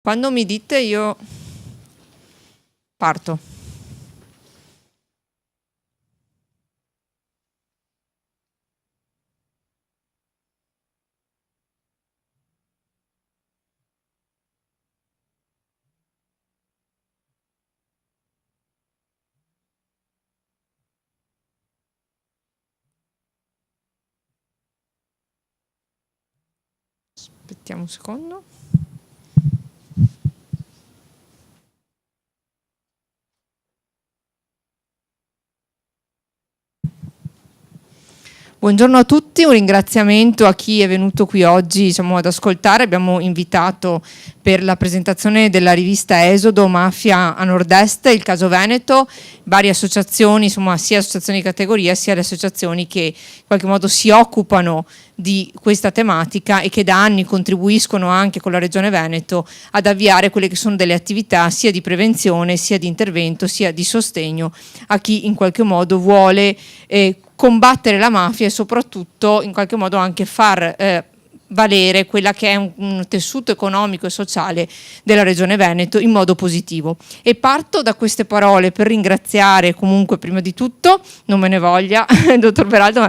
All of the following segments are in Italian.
Quando mi dite io parto. Aspettiamo un secondo. Buongiorno a tutti, un ringraziamento a chi è venuto qui oggi ad ascoltare. Abbiamo invitato per la presentazione della rivista Esodo, Mafia a Nord-Est, il caso Veneto, varie associazioni, sia associazioni di categoria sia le associazioni che in qualche modo si occupano di questa tematica e che da anni contribuiscono anche con la Regione Veneto ad avviare quelle che sono delle attività sia di prevenzione, sia di intervento, sia di sostegno a chi in qualche modo vuole combattere la mafia e soprattutto in qualche modo anche far valere quella che è un tessuto economico e sociale della Regione Veneto in modo positivo. E parto da queste parole per ringraziare comunque prima di tutto, non me ne voglia, il dottor Beraldo,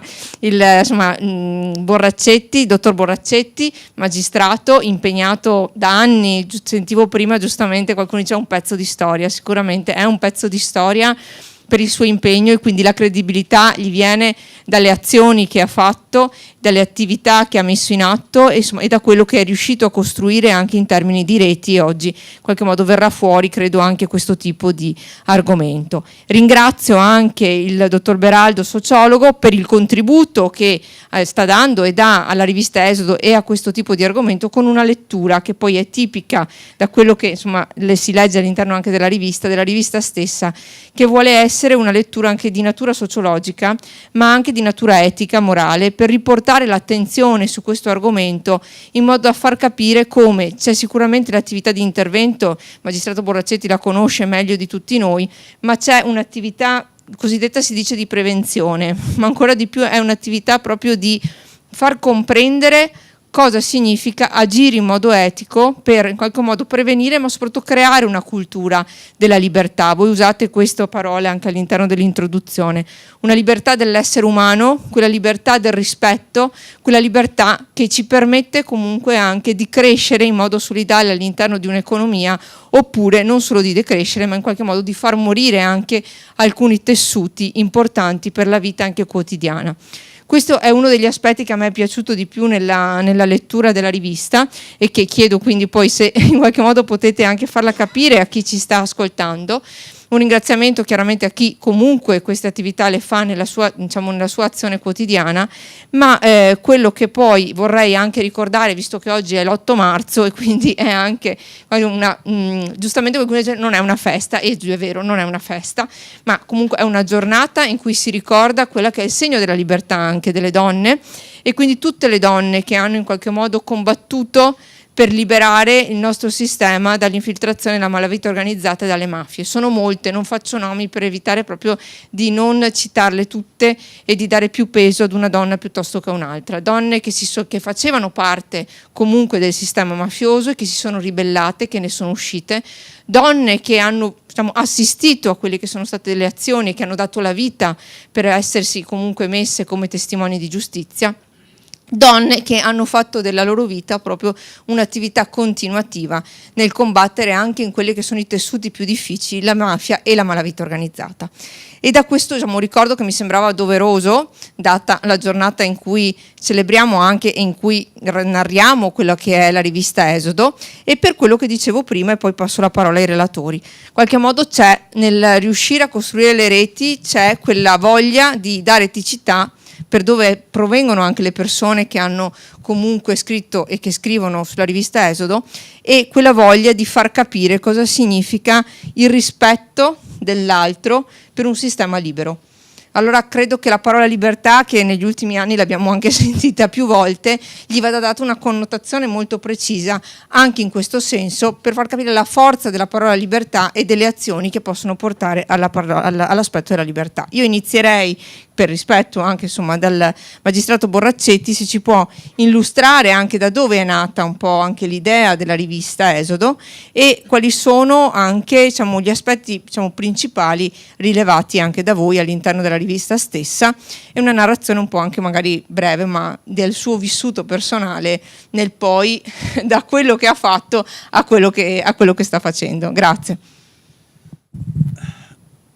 ma Borraccetti, dottor Borraccetti, magistrato impegnato da anni. Sentivo prima giustamente qualcuno diceva un pezzo di storia, sicuramente è un pezzo di storia per il suo impegno, e quindi la credibilità gli viene dalle azioni che ha fatto, dalle attività che ha messo in atto e da quello che è riuscito a costruire anche in termini di reti, e oggi in qualche modo verrà fuori, credo, anche questo tipo di argomento. Ringrazio anche il dottor Beraldo, sociologo, per il contributo che sta dando e dà alla rivista Esodo e a questo tipo di argomento, con una lettura che poi è tipica da quello che si legge all'interno anche della rivista stessa, che vuole essere una lettura anche di natura sociologica, ma anche di natura etica, morale, per riportare l'attenzione su questo argomento in modo da far capire come c'è sicuramente l'attività di intervento, il magistrato Borraccetti la conosce meglio di tutti noi, ma c'è un'attività cosiddetta, si dice, di prevenzione, ma ancora di più è un'attività proprio di far comprendere cosa significa agire in modo etico per in qualche modo prevenire, ma soprattutto creare una cultura della libertà. Voi usate queste parole anche all'interno dell'introduzione. Una libertà dell'essere umano, quella libertà del rispetto, quella libertà che ci permette comunque anche di crescere in modo solidale all'interno di un'economia, oppure non solo di decrescere, ma in qualche modo di far morire anche alcuni tessuti importanti per la vita anche quotidiana. Questo è uno degli aspetti che a me è piaciuto di più nella lettura della rivista, e che chiedo quindi poi se in qualche modo potete anche farla capire a chi ci sta ascoltando. Un ringraziamento chiaramente a chi comunque queste attività le fa nella sua azione quotidiana, ma quello che poi vorrei anche ricordare, visto che oggi è l'8 marzo e quindi è anche giustamente qualcuno dice non è una festa, e è vero, non è una festa, ma comunque è una giornata in cui si ricorda quella che è il segno della libertà anche delle donne, e quindi tutte le donne che hanno in qualche modo combattuto per liberare il nostro sistema dall'infiltrazione della malavita organizzata e dalle mafie. Sono molte, non faccio nomi per evitare proprio di non citarle tutte e di dare più peso ad una donna piuttosto che a un'altra. Donne che facevano parte comunque del sistema mafioso e che si sono ribellate, che ne sono uscite, donne che hanno assistito a quelle che sono state delle azioni, che hanno dato la vita per essersi comunque messe come testimoni di giustizia, donne che hanno fatto della loro vita proprio un'attività continuativa nel combattere anche in quelli che sono i tessuti più difficili, la mafia e la malavita organizzata. E da questo un ricordo che mi sembrava doveroso, data la giornata in cui celebriamo anche e in cui narriamo quella che è la rivista Esodo, e per quello che dicevo prima, e poi passo la parola ai relatori. In qualche modo c'è, nel riuscire a costruire le reti, c'è quella voglia di dare eticità per dove provengono anche le persone che hanno comunque scritto e che scrivono sulla rivista Esodo, e quella voglia di far capire cosa significa il rispetto dell'altro per un sistema libero. Allora credo che la parola libertà, che negli ultimi anni l'abbiamo anche sentita più volte, gli vada data una connotazione molto precisa anche in questo senso, per far capire la forza della parola libertà e delle azioni che possono portare all'aspetto della libertà. Io inizierei per rispetto anche insomma dal magistrato Borraccetti, se ci può illustrare anche da dove è nata un po' anche l'idea della rivista Esodo e quali sono anche diciamo, gli aspetti diciamo, principali rilevati anche da voi all'interno della rivista stessa, e una narrazione un po' anche magari breve ma del suo vissuto personale nel poi da quello che ha fatto a quello che sta facendo. Grazie.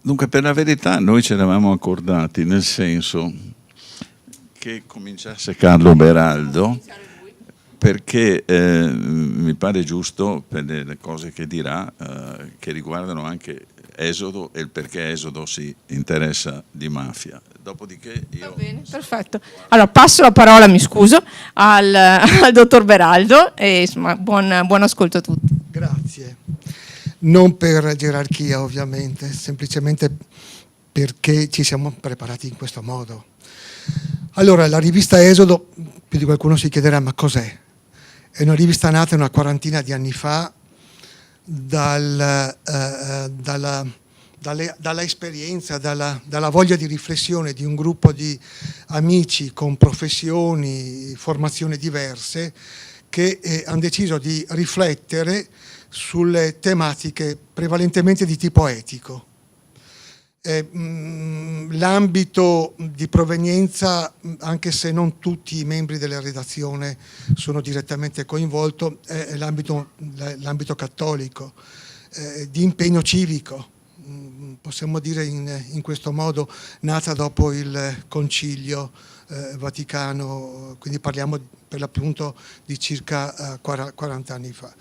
Dunque, per la verità noi ci eravamo accordati, nel senso che cominciasse Carlo Beraldo, perché mi pare giusto per le cose che dirà, che riguardano anche Esodo e il perché Esodo si interessa di mafia. Dopodiché io... Va bene, perfetto. Allora passo la parola, mi scuso, al dottor Beraldo e insomma, buon ascolto a tutti. Grazie. Non per gerarchia ovviamente, semplicemente perché ci siamo preparati in questo modo. Allora, la rivista Esodo, più di qualcuno si chiederà ma cos'è? È una rivista nata una quarantina di anni fa dalla esperienza, dalla voglia di riflessione di un gruppo di amici con professioni, formazioni diverse che hanno deciso di riflettere sulle tematiche prevalentemente di tipo etico. L'ambito di provenienza, anche se non tutti i membri della redazione sono direttamente coinvolti, è l'ambito cattolico, di impegno civico, possiamo dire in questo modo, nata dopo il Concilio Vaticano, quindi parliamo per l'appunto di circa 40 anni fa.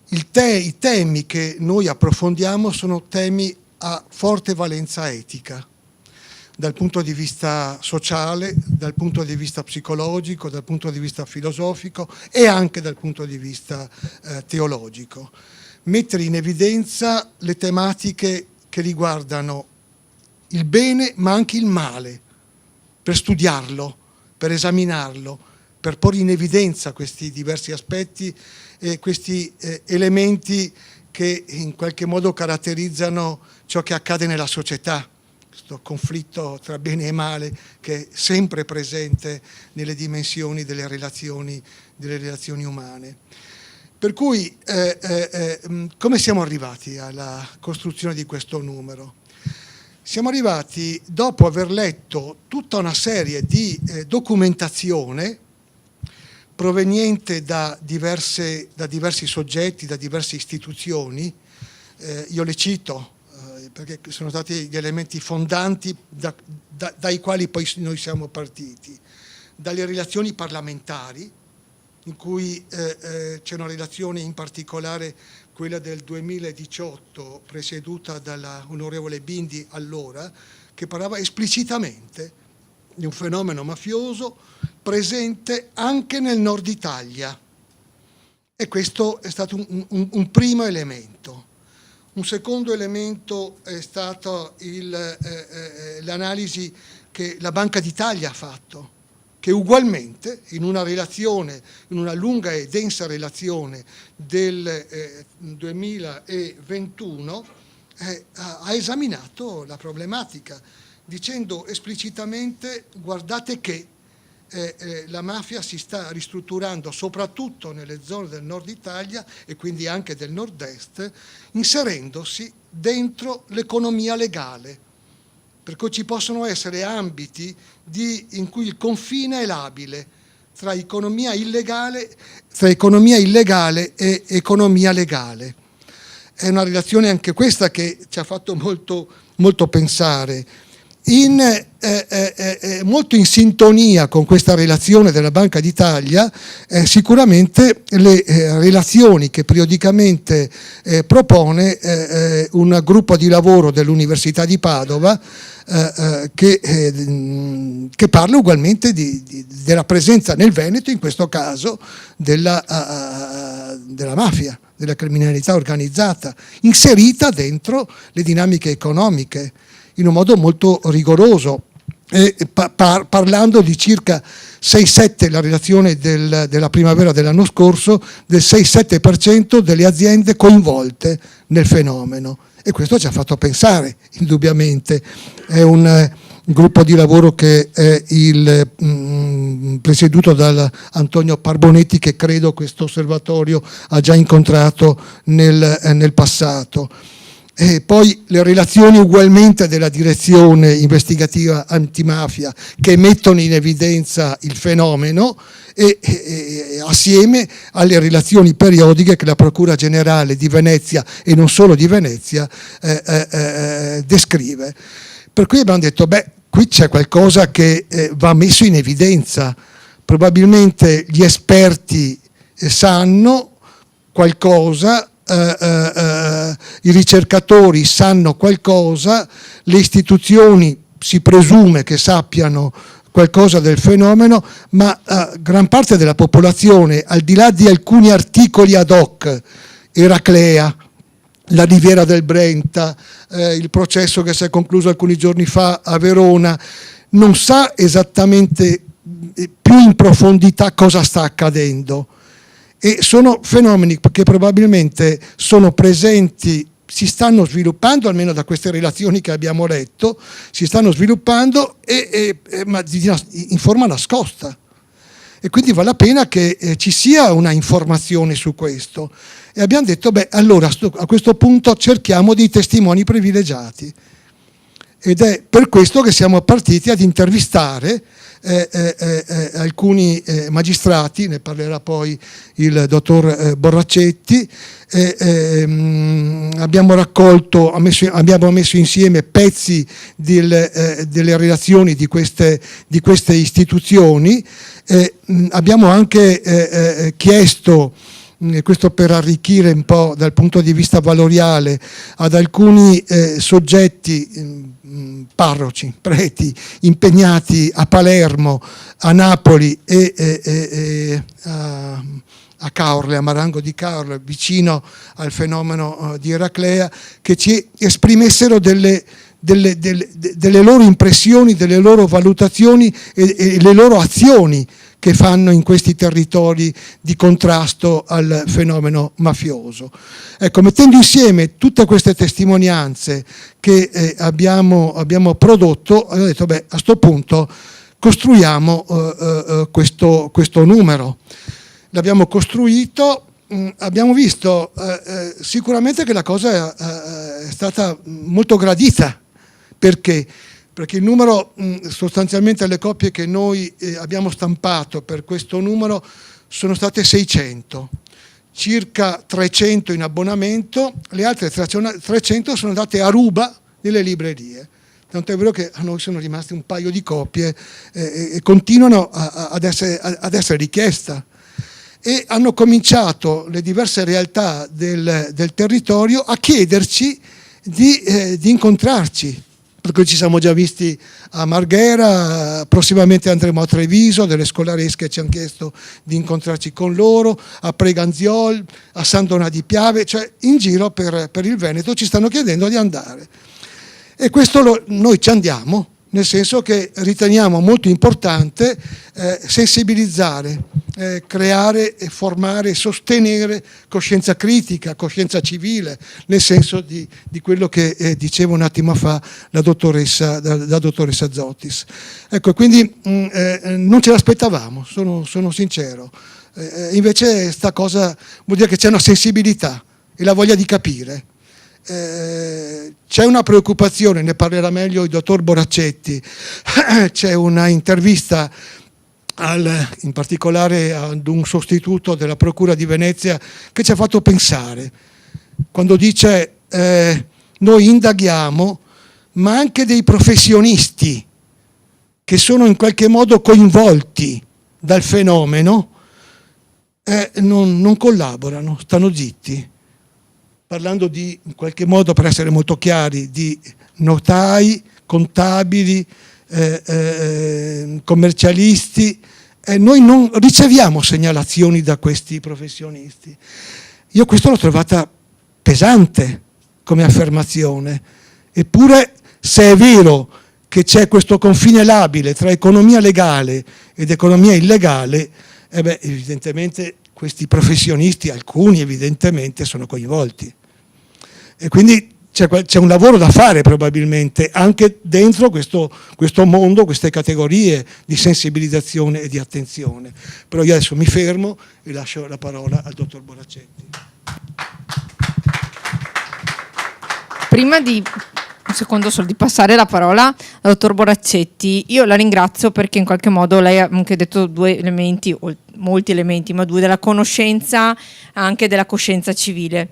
I temi che noi approfondiamo sono temi a forte valenza etica, dal punto di vista sociale, dal punto di vista psicologico, dal punto di vista filosofico e anche dal punto di vista teologico. Mettere in evidenza le tematiche che riguardano il bene ma anche il male, per studiarlo, per esaminarlo, per porre in evidenza questi diversi aspetti e questi elementi che in qualche modo caratterizzano ciò che accade nella società, questo conflitto tra bene e male che è sempre presente nelle dimensioni delle relazioni umane. Per cui come siamo arrivati alla costruzione di questo numero? Siamo arrivati dopo aver letto tutta una serie di documentazione proveniente da diversi soggetti, da diverse istituzioni, io le cito perché sono stati gli elementi fondanti dai quali poi noi siamo partiti, dalle relazioni parlamentari, in cui c'è una relazione in particolare, quella del 2018, presieduta dalla onorevole Bindi allora, che parlava esplicitamente di un fenomeno mafioso presente anche nel nord Italia, e questo è stato un primo elemento. Un secondo elemento è stata l'analisi che la Banca d'Italia ha fatto, che ugualmente in una relazione, in una lunga e densa relazione del 2021 ha esaminato la problematica, dicendo esplicitamente: guardate che la mafia si sta ristrutturando soprattutto nelle zone del nord Italia e quindi anche del nord-est, inserendosi dentro l'economia legale. Per cui ci possono essere ambiti in cui il confine è labile tra economia illegale e economia legale. È una relazione anche questa che ci ha fatto molto, molto pensare. Molto in sintonia con questa relazione della Banca d'Italia, sicuramente le relazioni che periodicamente propone un gruppo di lavoro dell'Università di Padova che parla ugualmente della presenza nel Veneto, in questo caso della mafia, della criminalità organizzata, inserita dentro le dinamiche economiche in un modo molto rigoroso, parlando di circa 6-7, la relazione della primavera dell'anno scorso, del 6-7% delle aziende coinvolte nel fenomeno. E questo ci ha fatto pensare, indubbiamente. È un gruppo di lavoro che è presieduto da Antonio Parbonetti, che credo questo osservatorio ha già incontrato nel passato. E poi le relazioni ugualmente della direzione investigativa antimafia, che mettono in evidenza il fenomeno, e assieme alle relazioni periodiche che la Procura Generale di Venezia, e non solo di Venezia, descrive. Per cui abbiamo detto, qui c'è qualcosa che va messo in evidenza. Probabilmente gli esperti sanno qualcosa, i ricercatori sanno qualcosa, le istituzioni si presume che sappiano qualcosa del fenomeno, ma gran parte della popolazione, al di là di alcuni articoli ad hoc, Eraclea, la Riviera del Brenta, il processo che si è concluso alcuni giorni fa a Verona, non sa esattamente più in profondità cosa sta accadendo. E sono fenomeni che probabilmente sono presenti, si stanno sviluppando, almeno da queste relazioni che abbiamo letto, si stanno sviluppando ma in forma nascosta. E quindi vale la pena che ci sia una informazione su questo. E abbiamo detto, allora a questo punto cerchiamo dei testimoni privilegiati. Ed è per questo che siamo partiti ad intervistare alcuni magistrati, ne parlerà poi il dottor Borracetti. Abbiamo messo insieme pezzi delle relazioni di queste istituzioni. Abbiamo anche chiesto, questo per arricchire un po' dal punto di vista valoriale, ad alcuni soggetti, parroci, preti, impegnati a Palermo, a Napoli e a Caorle, a Marango di Caorle, vicino al fenomeno di Eraclea, che ci esprimessero delle loro impressioni, delle loro valutazioni e le loro azioni che fanno in questi territori di contrasto al fenomeno mafioso. Ecco, mettendo insieme tutte queste testimonianze che abbiamo prodotto, abbiamo detto, a questo punto costruiamo questo numero. L'abbiamo costruito, abbiamo visto sicuramente che la cosa è stata molto gradita. Perché? Perché il numero, sostanzialmente le copie che noi abbiamo stampato per questo numero sono state 600, circa 300 in abbonamento, le altre 300 sono andate a ruba nelle librerie. Tanto è vero che a noi sono rimaste un paio di copie e continuano ad essere richieste. E hanno cominciato le diverse realtà del territorio a chiederci di incontrarci. Perché ci siamo già visti a Marghera, prossimamente andremo a Treviso, delle scolaresche ci hanno chiesto di incontrarci con loro, a Preganziol, a San Donà di Piave, cioè in giro per il Veneto ci stanno chiedendo di andare. E questo noi ci andiamo, nel senso che riteniamo molto importante sensibilizzare, creare, formare, sostenere coscienza critica, coscienza civile, nel senso di quello che diceva un attimo fa la dottoressa Zottis. Ecco, quindi non ce l'aspettavamo, sono sincero. Invece sta cosa vuol dire che c'è una sensibilità e la voglia di capire. C'è una preoccupazione, ne parlerà meglio il dottor Borracetti. C'è una intervista in particolare ad un sostituto della Procura di Venezia che ci ha fatto pensare quando dice noi indaghiamo, ma anche dei professionisti che sono in qualche modo coinvolti dal fenomeno non collaborano, stanno zitti. Parlando di, in qualche modo, per essere molto chiari, di notai, contabili, commercialisti, noi non riceviamo segnalazioni da questi professionisti. Io questo l'ho trovata pesante come affermazione, eppure se è vero che c'è questo confine labile tra economia legale ed economia illegale, evidentemente questi professionisti, alcuni evidentemente, sono coinvolti. E quindi c'è un lavoro da fare probabilmente anche dentro questo mondo, queste categorie di sensibilizzazione e di attenzione. Però io adesso mi fermo e lascio la parola al dottor Boraccetti. Prima di un secondo solo di passare la parola al dottor Boraccetti, io la ringrazio perché in qualche modo lei ha anche detto due elementi, o molti elementi, ma due, della conoscenza, anche della coscienza civile.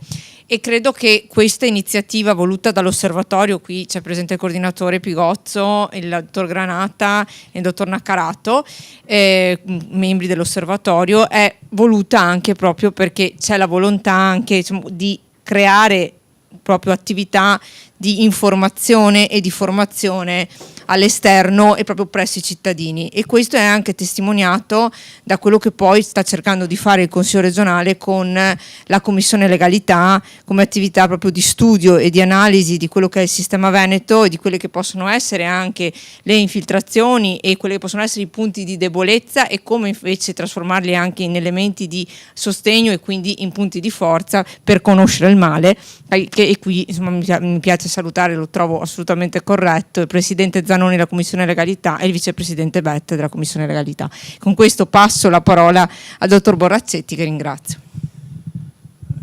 E credo che questa iniziativa voluta dall'osservatorio, qui c'è presente il coordinatore Pigozzo, il dottor Granata e il dottor Naccarato, membri dell'osservatorio, è voluta anche proprio perché c'è la volontà anche, diciamo, di creare proprio attività di informazione e di formazione all'esterno e proprio presso i cittadini, e questo è anche testimoniato da quello che poi sta cercando di fare il Consiglio regionale con la Commissione Legalità, come attività proprio di studio e di analisi di quello che è il sistema veneto e di quelle che possono essere anche le infiltrazioni e quelli che possono essere i punti di debolezza, e come invece trasformarli anche in elementi di sostegno e quindi in punti di forza per conoscere il male. E qui insomma mi piace salutare, lo trovo assolutamente corretto, il presidente Zanoni della Commissione Legalità e il vicepresidente Bette della Commissione Legalità. Con questo passo la parola al dottor Boraccetti, che ringrazio.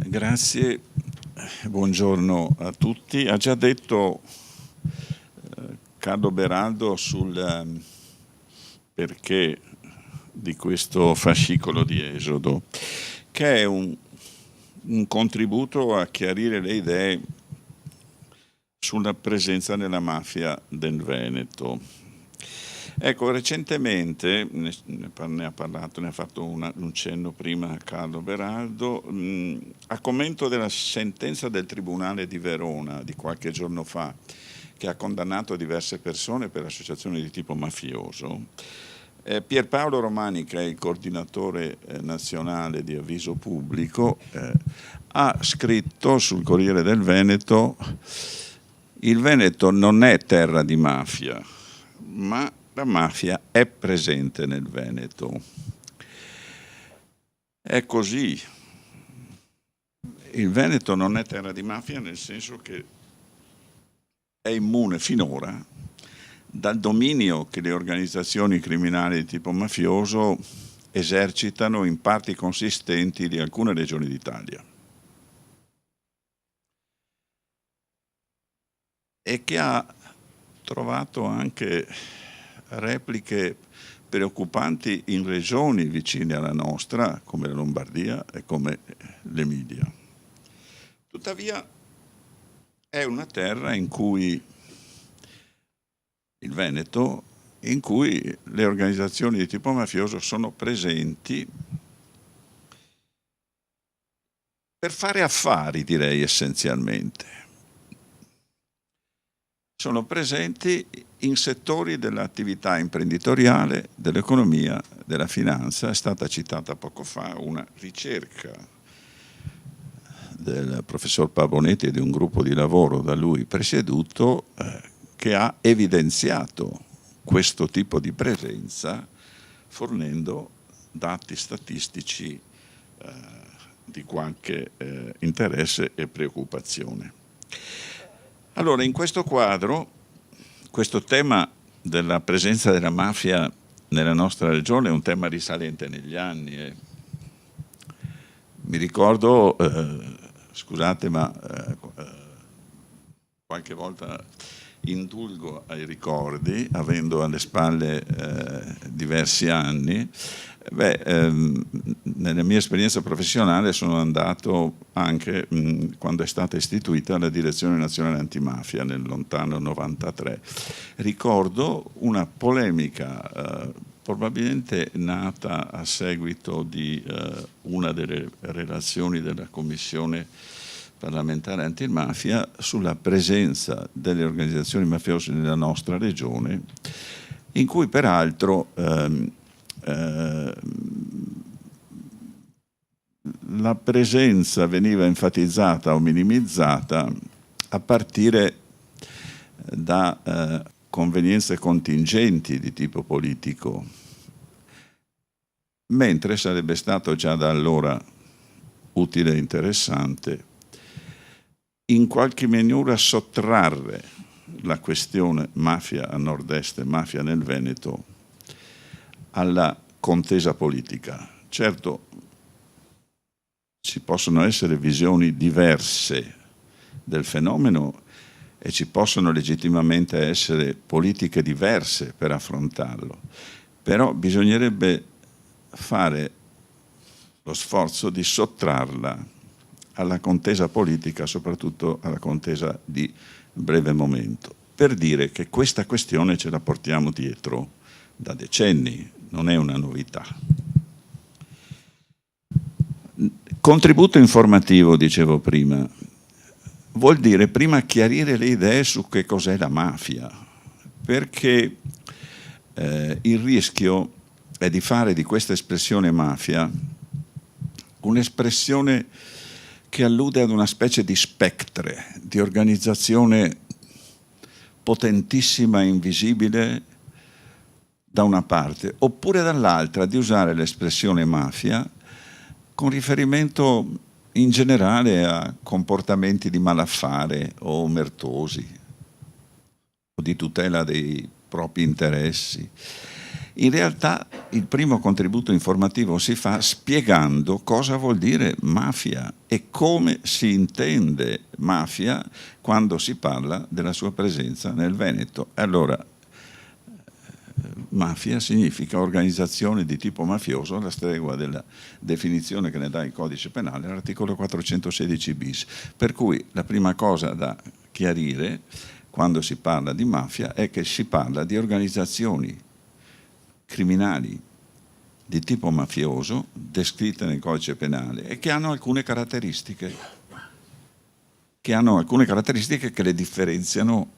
Grazie, buongiorno a tutti. Ha già detto Carlo Beraldo sul perché di questo fascicolo di Esodo, che è un contributo a chiarire le idee sulla presenza della mafia del Veneto. Ecco, recentemente, ne ha parlato, ne ha fatto un cenno prima Carlo Beraldo, a commento della sentenza del Tribunale di Verona di qualche giorno fa, che ha condannato diverse persone per associazioni di tipo mafioso, Pierpaolo Romani, che è il coordinatore nazionale di Avviso Pubblico, ha scritto sul Corriere del Veneto: il Veneto non è terra di mafia, ma la mafia è presente nel Veneto. È così. Il Veneto non è terra di mafia nel senso che è immune finora dal dominio che le organizzazioni criminali di tipo mafioso esercitano in parti consistenti di alcune regioni d'Italia, e che ha trovato anche repliche preoccupanti in regioni vicine alla nostra, come la Lombardia e come l'Emilia. Tuttavia è una terra in cui il Veneto, in cui le organizzazioni di tipo mafioso sono presenti per fare affari, direi essenzialmente. Sono presenti in settori dell'attività imprenditoriale, dell'economia, della finanza. È stata citata poco fa una ricerca del professor Pavonetti e di un gruppo di lavoro da lui presieduto che ha evidenziato questo tipo di presenza fornendo dati statistici di qualche interesse e preoccupazione. Allora, in questo quadro, questo tema della presenza della mafia nella nostra regione è un tema risalente negli anni. Mi ricordo, scusate, ma qualche volta indulgo ai ricordi, avendo alle spalle diversi anni. Nella mia esperienza professionale sono andato anche quando è stata istituita la Direzione Nazionale Antimafia nel lontano 93. Ricordo una polemica probabilmente nata a seguito di una delle relazioni della Commissione parlamentare antimafia sulla presenza delle organizzazioni mafiose nella nostra regione, in cui peraltro la presenza veniva enfatizzata o minimizzata a partire da convenienze contingenti di tipo politico, mentre sarebbe stato già da allora utile e interessante in qualche maniera sottrarre la questione mafia a nord-est e mafia nel Veneto alla contesa politica. Certo, ci possono essere visioni diverse del fenomeno e ci possono legittimamente essere politiche diverse per affrontarlo, però bisognerebbe fare lo sforzo di sottrarla alla contesa politica, soprattutto alla contesa di breve momento, per dire che questa questione ce la portiamo dietro da decenni, non è una novità. Contributo informativo, dicevo prima, vuol dire prima chiarire le idee su che cos'è la mafia, perché il rischio è di fare di questa espressione mafia un'espressione che allude ad una specie di spectre, di organizzazione potentissima e invisibile da una parte, oppure dall'altra di usare l'espressione mafia con riferimento in generale a comportamenti di malaffare o omertosi o di tutela dei propri interessi. In realtà il primo contributo informativo si fa spiegando cosa vuol dire mafia e come si intende mafia quando si parla della sua presenza nel Veneto. Allora, mafia significa organizzazione di tipo mafioso, alla stregua della definizione che ne dà il codice penale, l'articolo 416 bis. Per cui la prima cosa da chiarire quando si parla di mafia è che si parla di organizzazioni criminali di tipo mafioso descritte nel codice penale e che hanno alcune caratteristiche che le differenziano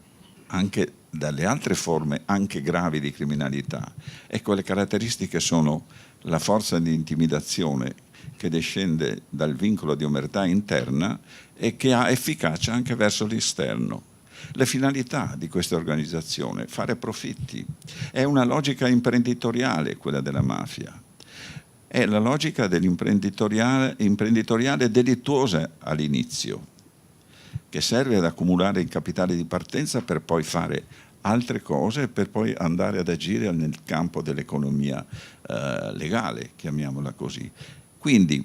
anche dalle altre forme anche gravi di criminalità, e quelle caratteristiche sono la forza di intimidazione che discende dal vincolo di omertà interna e che ha efficacia anche verso l'esterno. Le finalità di questa organizzazione, fare profitti, è una logica imprenditoriale quella della mafia, è la logica dell'imprenditoriale delittuosa all'inizio, che serve ad accumulare il capitale di partenza per poi fare altre cose, per poi andare ad agire nel campo dell'economia legale, chiamiamola così. Quindi,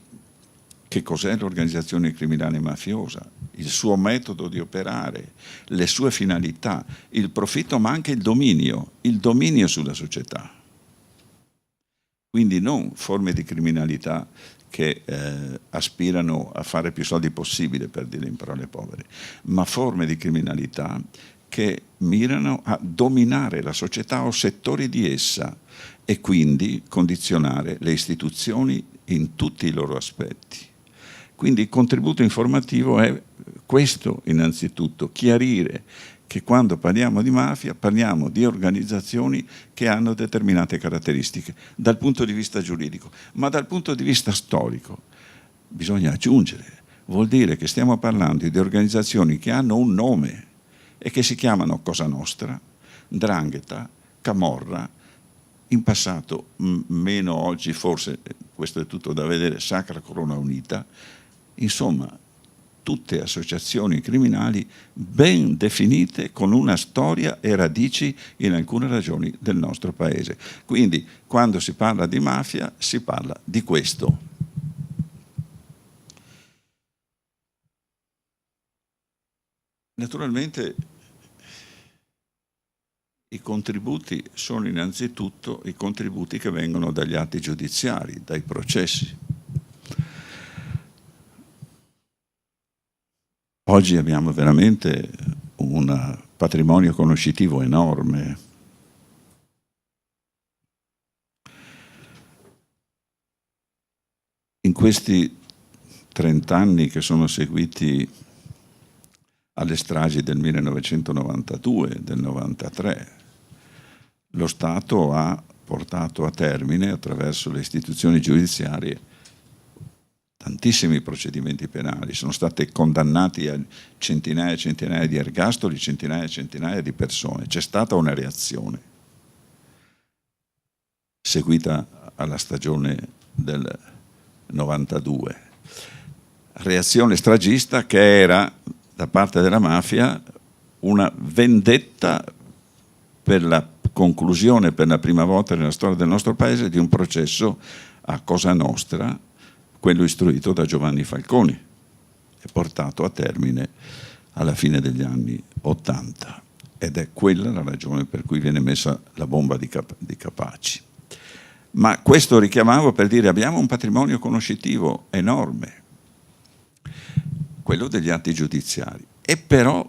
che cos'è l'organizzazione criminale mafiosa? Il suo metodo di operare, le sue finalità, il profitto ma anche il dominio sulla società. Quindi non forme di criminalità che aspirano a fare più soldi possibile, per dire in parole povere, ma forme di criminalità che mirano a dominare la società o settori di essa e quindi condizionare le istituzioni in tutti i loro aspetti. Quindi il contributo informativo è questo innanzitutto, chiarire che quando parliamo di mafia parliamo di organizzazioni che hanno determinate caratteristiche dal punto di vista giuridico, ma dal punto di vista storico bisogna aggiungere, vuol dire che stiamo parlando di organizzazioni che hanno un nome e che si chiamano Cosa Nostra, 'Ndrangheta, Camorra, in passato, meno oggi forse, questo è tutto da vedere, Sacra Corona Unita, insomma tutte associazioni criminali ben definite con una storia e radici in alcune regioni del nostro paese. Quindi quando si parla di mafia si parla di questo. Naturalmente i contributi sono innanzitutto i contributi che vengono dagli atti giudiziari, dai processi. Oggi abbiamo veramente un patrimonio conoscitivo enorme. In questi 30 anni che sono seguiti alle stragi del 1992, del 93, lo Stato ha portato a termine, attraverso le istituzioni giudiziarie, tantissimi procedimenti penali, sono state condannati a centinaia e centinaia di ergastoli, centinaia e centinaia di persone. C'è stata una reazione seguita alla stagione del 92, reazione stragista che era da parte della mafia una vendetta per la conclusione per la prima volta nella storia del nostro paese di un processo a Cosa Nostra, quello istruito da Giovanni Falconi e portato a termine alla fine degli anni '80, ed è quella la ragione per cui viene messa la bomba di Capaci. Ma questo richiamavo per dire abbiamo un patrimonio conoscitivo enorme, quello degli atti giudiziari, e però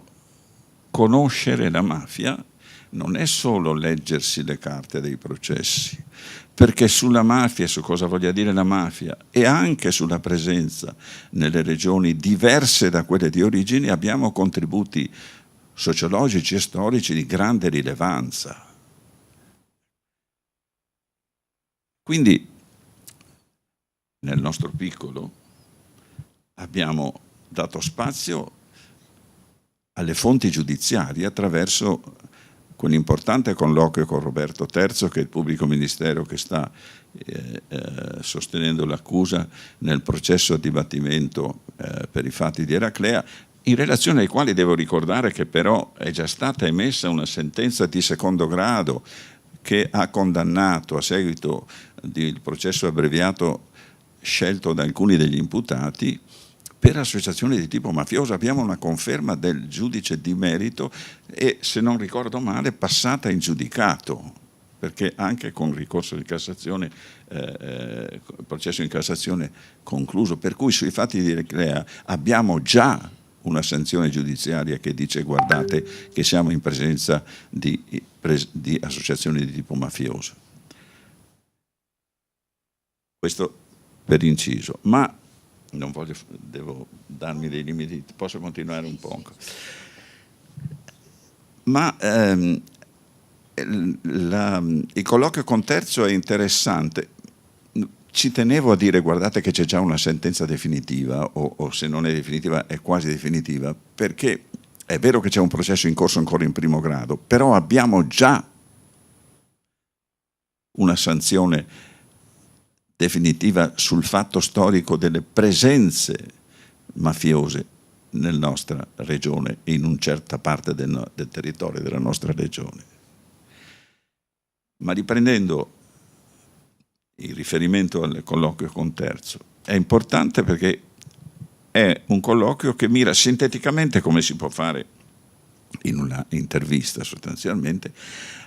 conoscere la mafia non è solo leggersi le carte dei processi, perché sulla mafia, su cosa voglia dire la mafia, e anche sulla presenza nelle regioni diverse da quelle di origine, abbiamo contributi sociologici e storici di grande rilevanza. Quindi, nel nostro piccolo, abbiamo dato spazio alle fonti giudiziarie attraverso quell'importante colloquio con Roberto Terzo, che è il pubblico ministero che sta sostenendo l'accusa nel processo a dibattimento per i fatti di Eraclea, in relazione ai quali devo ricordare che però è già stata emessa una sentenza di secondo grado che ha condannato, a seguito del processo abbreviato scelto da alcuni degli imputati, per associazione di tipo mafioso. Abbiamo una conferma del giudice di merito e, se non ricordo male, passata in giudicato, perché anche con ricorso di Cassazione, processo in Cassazione concluso, per cui sui fatti di Eraclea abbiamo già una sanzione giudiziaria che dice guardate che siamo in presenza di associazioni di tipo mafioso. Questo per inciso, ma non voglio, devo darmi dei limiti, posso continuare un po'. Ma il colloquio con Terzo è interessante. Ci tenevo a dire guardate che c'è già una sentenza definitiva, o se non è definitiva è quasi definitiva, perché è vero che c'è un processo in corso ancora in primo grado, però abbiamo già una sanzione definitiva sul fatto storico delle presenze mafiose nella nostra regione e in una certa parte del territorio della nostra regione. Ma riprendendo il riferimento al colloquio con Terzo, è importante perché è un colloquio che mira sinteticamente, come si può fare in una intervista sostanzialmente,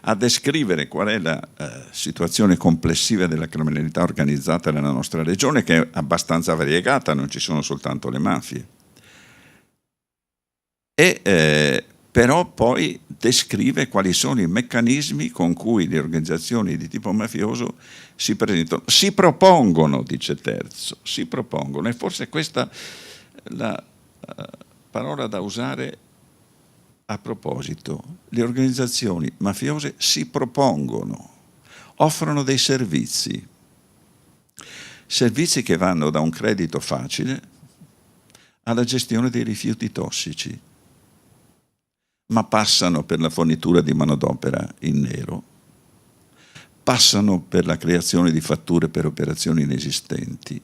a descrivere qual è la situazione complessiva della criminalità organizzata nella nostra regione, che è abbastanza variegata, non ci sono soltanto le mafie. E però poi descrive quali sono i meccanismi con cui le organizzazioni di tipo mafioso si presentano, si propongono, dice Terzo, si propongono, e forse questa è la parola da usare a proposito. Le organizzazioni mafiose si propongono, offrono dei servizi che vanno da un credito facile alla gestione dei rifiuti tossici, ma passano per la fornitura di manodopera in nero, passano per la creazione di fatture per operazioni inesistenti,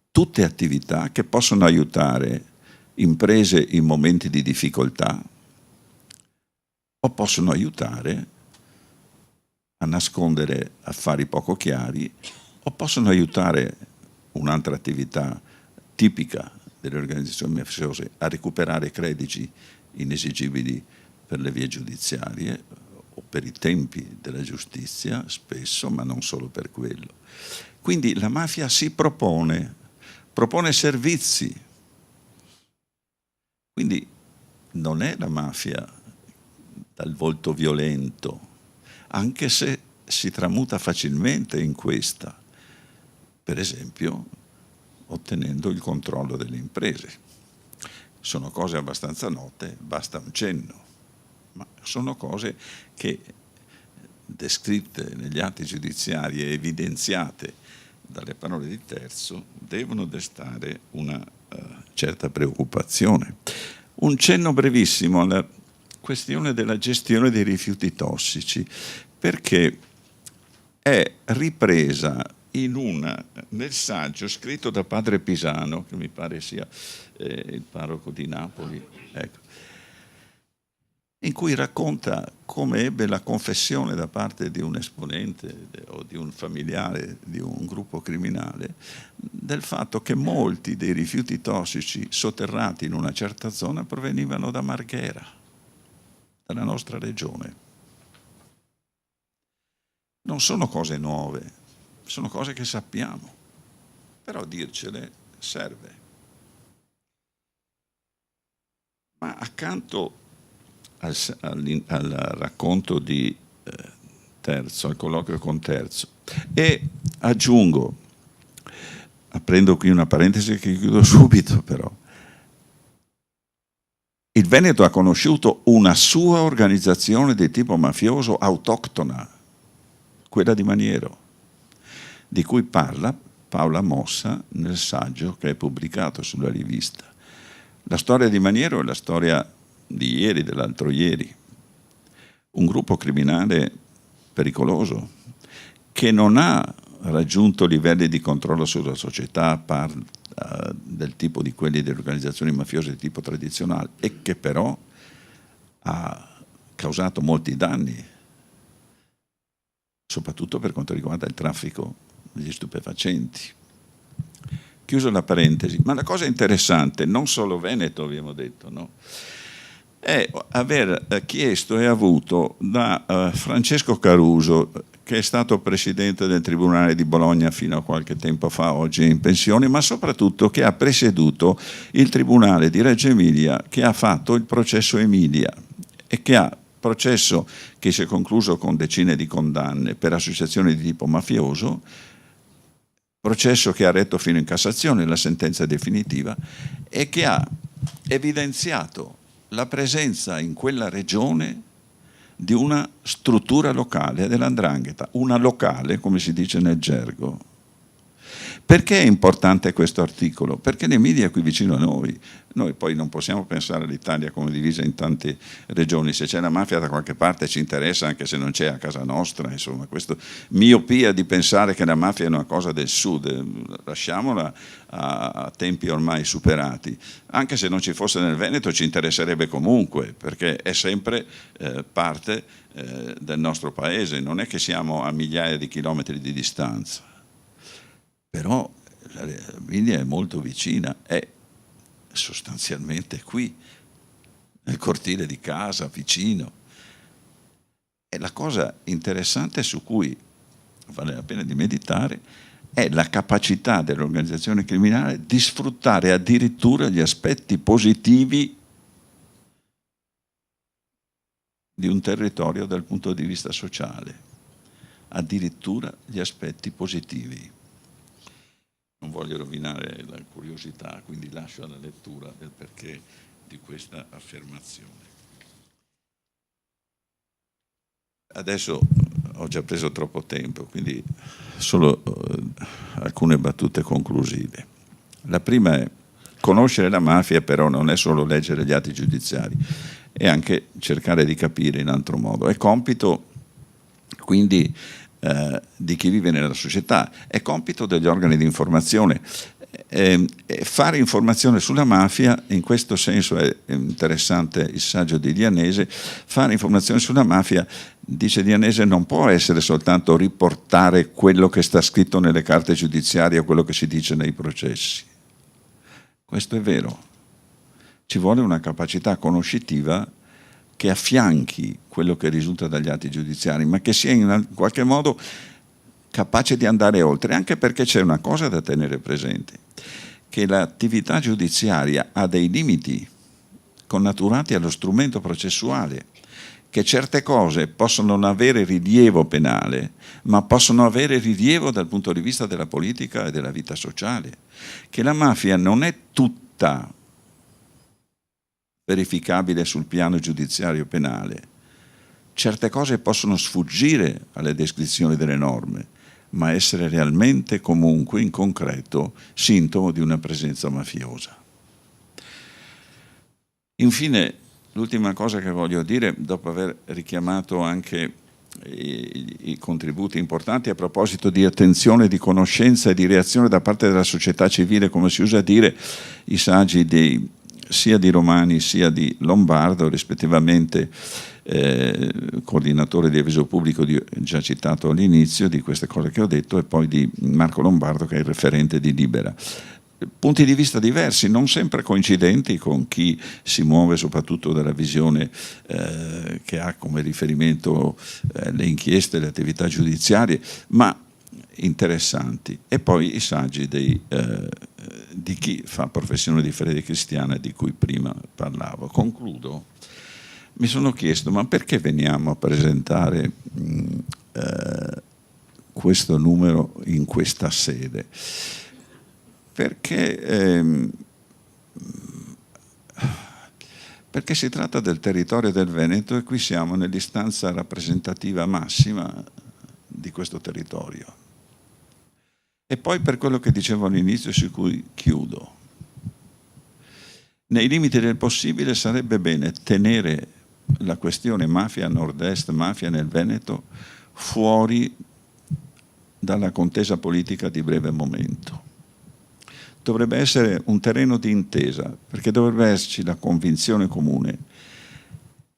tutte attività che possono aiutare imprese in momenti di difficoltà o possono aiutare a nascondere affari poco chiari o possono aiutare un'altra attività tipica delle organizzazioni mafiose a recuperare crediti inesigibili per le vie giudiziarie o per i tempi della giustizia spesso, ma non solo per quello. Quindi la mafia si propone servizi. Quindi non è la mafia dal volto violento, anche se si tramuta facilmente in questa, per esempio ottenendo il controllo delle imprese. Sono cose abbastanza note, basta un cenno, ma sono cose che, descritte negli atti giudiziari e evidenziate dalle parole di Terzo, devono destare una certa preoccupazione. Un cenno brevissimo alla questione della gestione dei rifiuti tossici, perché è ripresa nel saggio scritto da padre Pisano, che mi pare sia il parroco di Napoli, ecco, in cui racconta come ebbe la confessione da parte di un esponente o di un familiare di un gruppo criminale del fatto che molti dei rifiuti tossici sotterrati in una certa zona provenivano da Marghera, dalla nostra regione. Non sono cose nuove, sono cose che sappiamo, però dircele serve. Ma accanto al racconto di Terzo, al colloquio con Terzo, e aggiungo, aprendo qui una parentesi che chiudo subito però, il Veneto ha conosciuto una sua organizzazione di tipo mafioso autoctona, quella di Maniero, di cui parla Paola Mossa nel saggio che è pubblicato sulla rivista. La storia di Maniero è la storia di ieri, dell'altro ieri, un gruppo criminale pericoloso che non ha raggiunto livelli di controllo sulla società del tipo di quelli delle organizzazioni mafiose di tipo tradizionale e che però ha causato molti danni, soprattutto per quanto riguarda il traffico degli stupefacenti. Chiuso la parentesi, ma la cosa interessante, non solo Veneto abbiamo detto, no? È aver chiesto e avuto da Francesco Caruso, che è stato presidente del Tribunale di Bologna fino a qualche tempo fa, oggi è in pensione, ma soprattutto che ha presieduto il Tribunale di Reggio Emilia, che ha fatto il processo Emilia e che ha processo che si è concluso con decine di condanne per associazioni di tipo mafioso, processo che ha retto fino in Cassazione, la sentenza definitiva, e che ha evidenziato la presenza in quella regione di una struttura locale della 'ndrangheta, una locale, come si dice nel gergo. Perché è importante questo articolo? Perché l'Emilia è qui vicino a noi. Noi poi non possiamo pensare all'Italia come divisa in tante regioni. Se c'è la mafia da qualche parte ci interessa, anche se non c'è a casa nostra. Insomma, questa miopia di pensare che la mafia è una cosa del sud, lasciamola a tempi ormai superati. Anche se non ci fosse nel Veneto ci interesserebbe comunque, perché è sempre parte del nostro paese. Non è che siamo a migliaia di chilometri di distanza. Però l'Emilia è molto vicina, è sostanzialmente qui, nel cortile di casa, vicino. E la cosa interessante su cui vale la pena di meditare è la capacità dell'organizzazione criminale di sfruttare addirittura gli aspetti positivi di un territorio dal punto di vista sociale, addirittura gli aspetti positivi. Non voglio rovinare la curiosità, quindi lascio alla lettura del perché di questa affermazione. Adesso ho già preso troppo tempo, quindi solo alcune battute conclusive. La prima è: conoscere la mafia però non è solo leggere gli atti giudiziari, è anche cercare di capire in altro modo. È compito quindi di chi vive nella società, è compito degli organi di informazione. Fare informazione sulla mafia, in questo senso è interessante il saggio di Lianese, fare informazione sulla mafia, dice Lianese, non può essere soltanto riportare quello che sta scritto nelle carte giudiziarie o quello che si dice nei processi. Questo è vero. Ci vuole una capacità conoscitiva che affianchi quello che risulta dagli atti giudiziari, ma che sia in qualche modo capace di andare oltre, anche perché c'è una cosa da tenere presente, che l'attività giudiziaria ha dei limiti connaturati allo strumento processuale, che certe cose possono non avere rilievo penale, ma possono avere rilievo dal punto di vista della politica e della vita sociale, che la mafia non è tutta verificabile sul piano giudiziario penale. Certe cose possono sfuggire alle descrizioni delle norme, ma essere realmente comunque in concreto sintomo di una presenza mafiosa. Infine, l'ultima cosa che voglio dire, dopo aver richiamato anche i contributi importanti a proposito di attenzione, di conoscenza e di reazione da parte della società civile, come si usa dire, i saggi sia di Romani sia di Lombardo, rispettivamente coordinatore di avviso pubblico già citato all'inizio di queste cose che ho detto, e poi di Marco Lombardo, che è il referente di Libera. Punti di vista diversi, non sempre coincidenti con chi si muove soprattutto dalla visione che ha come riferimento le inchieste, le attività giudiziarie, ma interessanti. E poi i saggi di chi fa professione di fede cristiana, di cui prima parlavo. Concludo. Mi sono chiesto, ma perché veniamo a presentare questo numero in questa sede? Perché si tratta del territorio del Veneto e qui siamo nell'istanza rappresentativa massima di questo territorio. E poi per quello che dicevo all'inizio, su cui chiudo. Nei limiti del possibile sarebbe bene tenere la questione mafia nord-est, mafia nel Veneto, fuori dalla contesa politica di breve momento. Dovrebbe essere un terreno di intesa, perché dovrebbe esserci la convinzione comune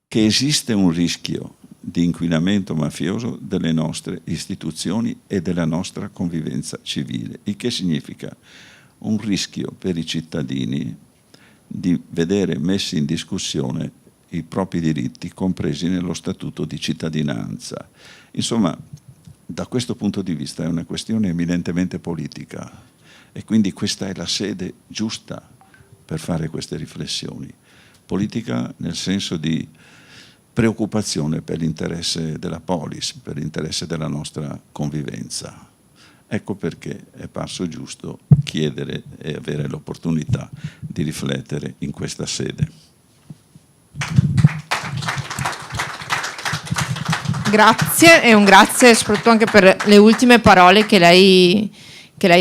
che esiste un rischio di inquinamento mafioso delle nostre istituzioni e della nostra convivenza civile, il che significa un rischio per i cittadini di vedere messi in discussione i propri diritti compresi nello statuto di cittadinanza. Insomma, da questo punto di vista è una questione eminentemente politica. E quindi questa è la sede giusta per fare queste riflessioni. Politica nel senso di preoccupazione per l'interesse della polis, per l'interesse della nostra convivenza. Ecco perché è parso giusto chiedere e avere l'opportunità di riflettere in questa sede. Grazie, e un grazie soprattutto anche per le ultime parole che lei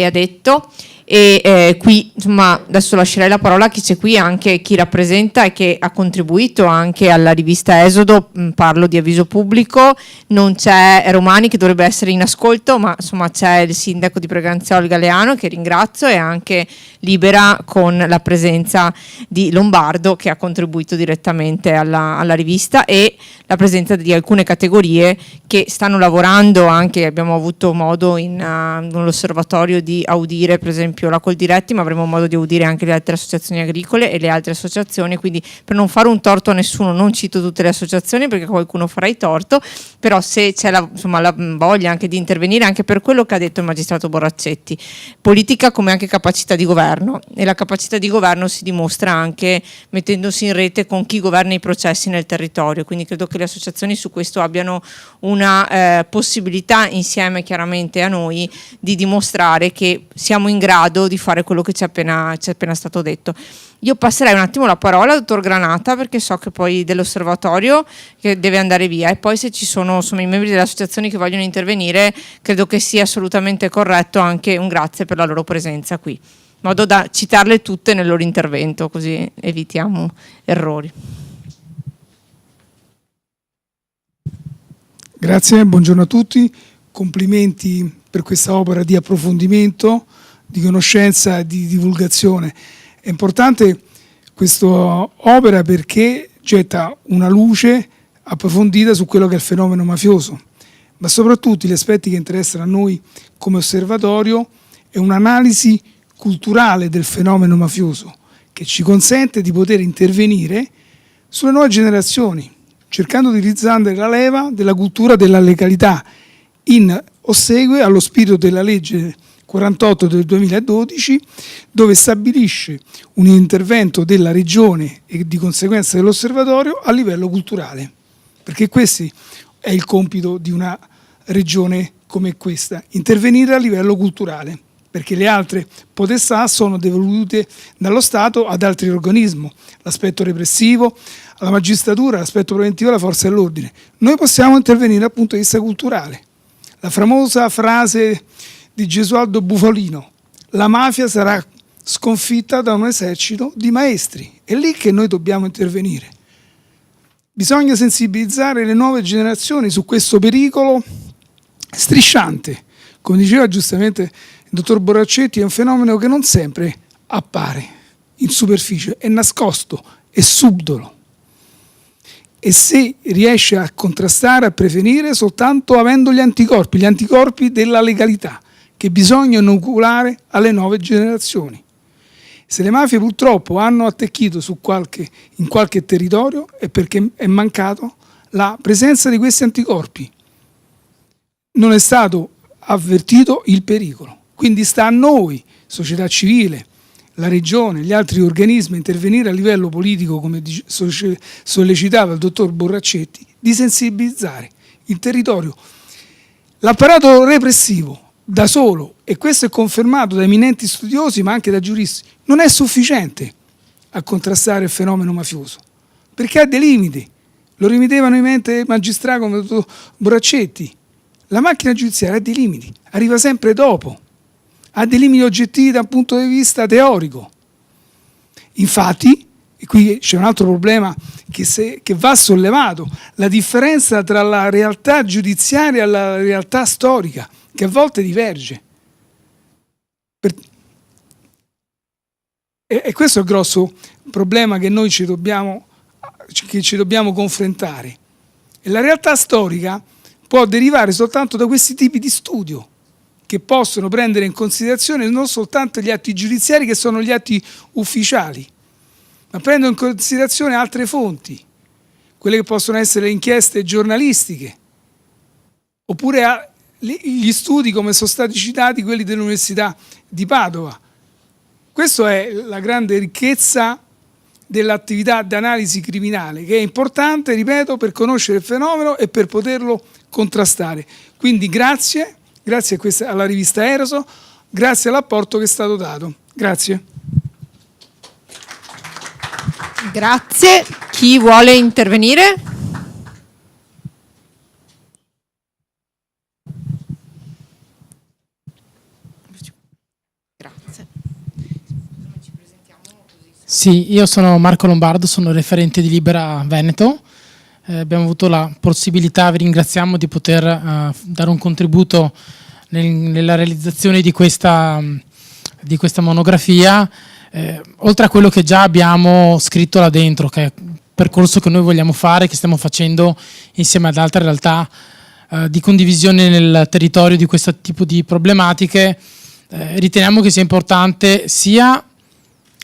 ha detto. E qui insomma adesso lascerei la parola a chi c'è qui, anche chi rappresenta e che ha contribuito anche alla rivista Esodo. Parlo di avviso pubblico, non c'è Romani che dovrebbe essere in ascolto, ma insomma c'è il sindaco di Preganziolo Galeano, che ringrazio, e anche Libera con la presenza di Lombardo, che ha contribuito direttamente alla rivista, e la presenza di alcune categorie che stanno lavorando. Anche abbiamo avuto modo nell'osservatorio di audire per esempio la Coldiretti, ma avremo modo di audire anche le altre associazioni agricole e le altre associazioni, quindi per non fare un torto a nessuno non cito tutte le associazioni perché qualcuno farà il torto, però se c'è la voglia anche di intervenire, anche per quello che ha detto il magistrato Borraccetti, politica come anche capacità di governo, e la capacità di governo si dimostra anche mettendosi in rete con chi governa i processi nel territorio, quindi credo che le associazioni su questo abbiano una possibilità, insieme chiaramente a noi, di dimostrare che siamo in grado di fare quello che ci è appena stato detto. Io passerei un attimo la parola al dottor Granata, perché so che poi dell'osservatorio che deve andare via, e poi se ci sono insomma i membri delle associazioni che vogliono intervenire, credo che sia assolutamente corretto anche un grazie per la loro presenza qui, in modo da citarle tutte nel loro intervento, così evitiamo errori. Grazie, buongiorno a tutti, complimenti per questa opera di approfondimento, di conoscenza e di divulgazione. È importante questa opera perché getta una luce approfondita su quello che è il fenomeno mafioso, ma soprattutto gli aspetti che interessano a noi come osservatorio è un'analisi culturale del fenomeno mafioso che ci consente di poter intervenire sulle nuove generazioni, cercando di utilizzare la leva della cultura della legalità in ossequio allo spirito della legge 48 del 2012, dove stabilisce un intervento della regione e di conseguenza dell'osservatorio a livello culturale, perché questo è il compito di una regione come questa, intervenire a livello culturale, perché le altre potestà sono devolute dallo Stato ad altri organismi, l'aspetto repressivo, alla magistratura, l'aspetto preventivo alla forza dell'ordine. Noi possiamo intervenire dal punto di vista culturale. La famosa frase di Gesualdo Bufalino: la mafia sarà sconfitta da un esercito di maestri. È lì che noi dobbiamo intervenire. Bisogna sensibilizzare le nuove generazioni su questo pericolo strisciante. Come diceva giustamente il dottor Borraccetti, è un fenomeno che non sempre appare in superficie, è nascosto, è subdolo. E se riesce a contrastare, a prevenire soltanto avendo gli anticorpi della legalità, che bisogna inoculare alle nuove generazioni. Se le mafie purtroppo hanno attecchito in qualche territorio è perché è mancato la presenza di questi anticorpi. Non è stato avvertito il pericolo. Quindi sta a noi, società civile, la regione, gli altri organismi, intervenire a livello politico, come sollecitava il dottor Borraccetti, di sensibilizzare il territorio. L'apparato repressivo da solo, e questo è confermato da eminenti studiosi ma anche da giuristi, non è sufficiente a contrastare il fenomeno mafioso, perché ha dei limiti. Lo rimettevano in mente magistrati come il dottor Borraccetti. La macchina giudiziaria ha dei limiti, arriva sempre dopo, ha dei limiti oggettivi da un punto di vista teorico. Infatti, e qui c'è un altro problema che va sollevato, la differenza tra la realtà giudiziaria e la realtà storica, che a volte diverge. E questo è il grosso problema che noi ci dobbiamo confrontare. E la realtà storica può derivare soltanto da questi tipi di studio, che possono prendere in considerazione non soltanto gli atti giudiziari, che sono gli atti ufficiali, ma prendono in considerazione altre fonti, quelle che possono essere le inchieste giornalistiche, oppure gli studi, come sono stati citati, quelli dell'Università di Padova. Questa è la grande ricchezza dell'attività di analisi criminale, che è importante, ripeto, per conoscere il fenomeno e per poterlo contrastare. Quindi grazie alla rivista Eroso, grazie all'apporto che è stato dato. Grazie. Grazie. Chi vuole intervenire? Grazie. Sì, io sono Marco Lombardo, sono referente di Libera Veneto. Abbiamo avuto la possibilità, vi ringraziamo, di poter dare un contributo nella realizzazione di questa monografia, oltre a quello che già abbiamo scritto là dentro, che è il percorso che noi vogliamo fare, che stiamo facendo insieme ad altre realtà di condivisione nel territorio di questo tipo di problematiche. Riteniamo che sia importante sia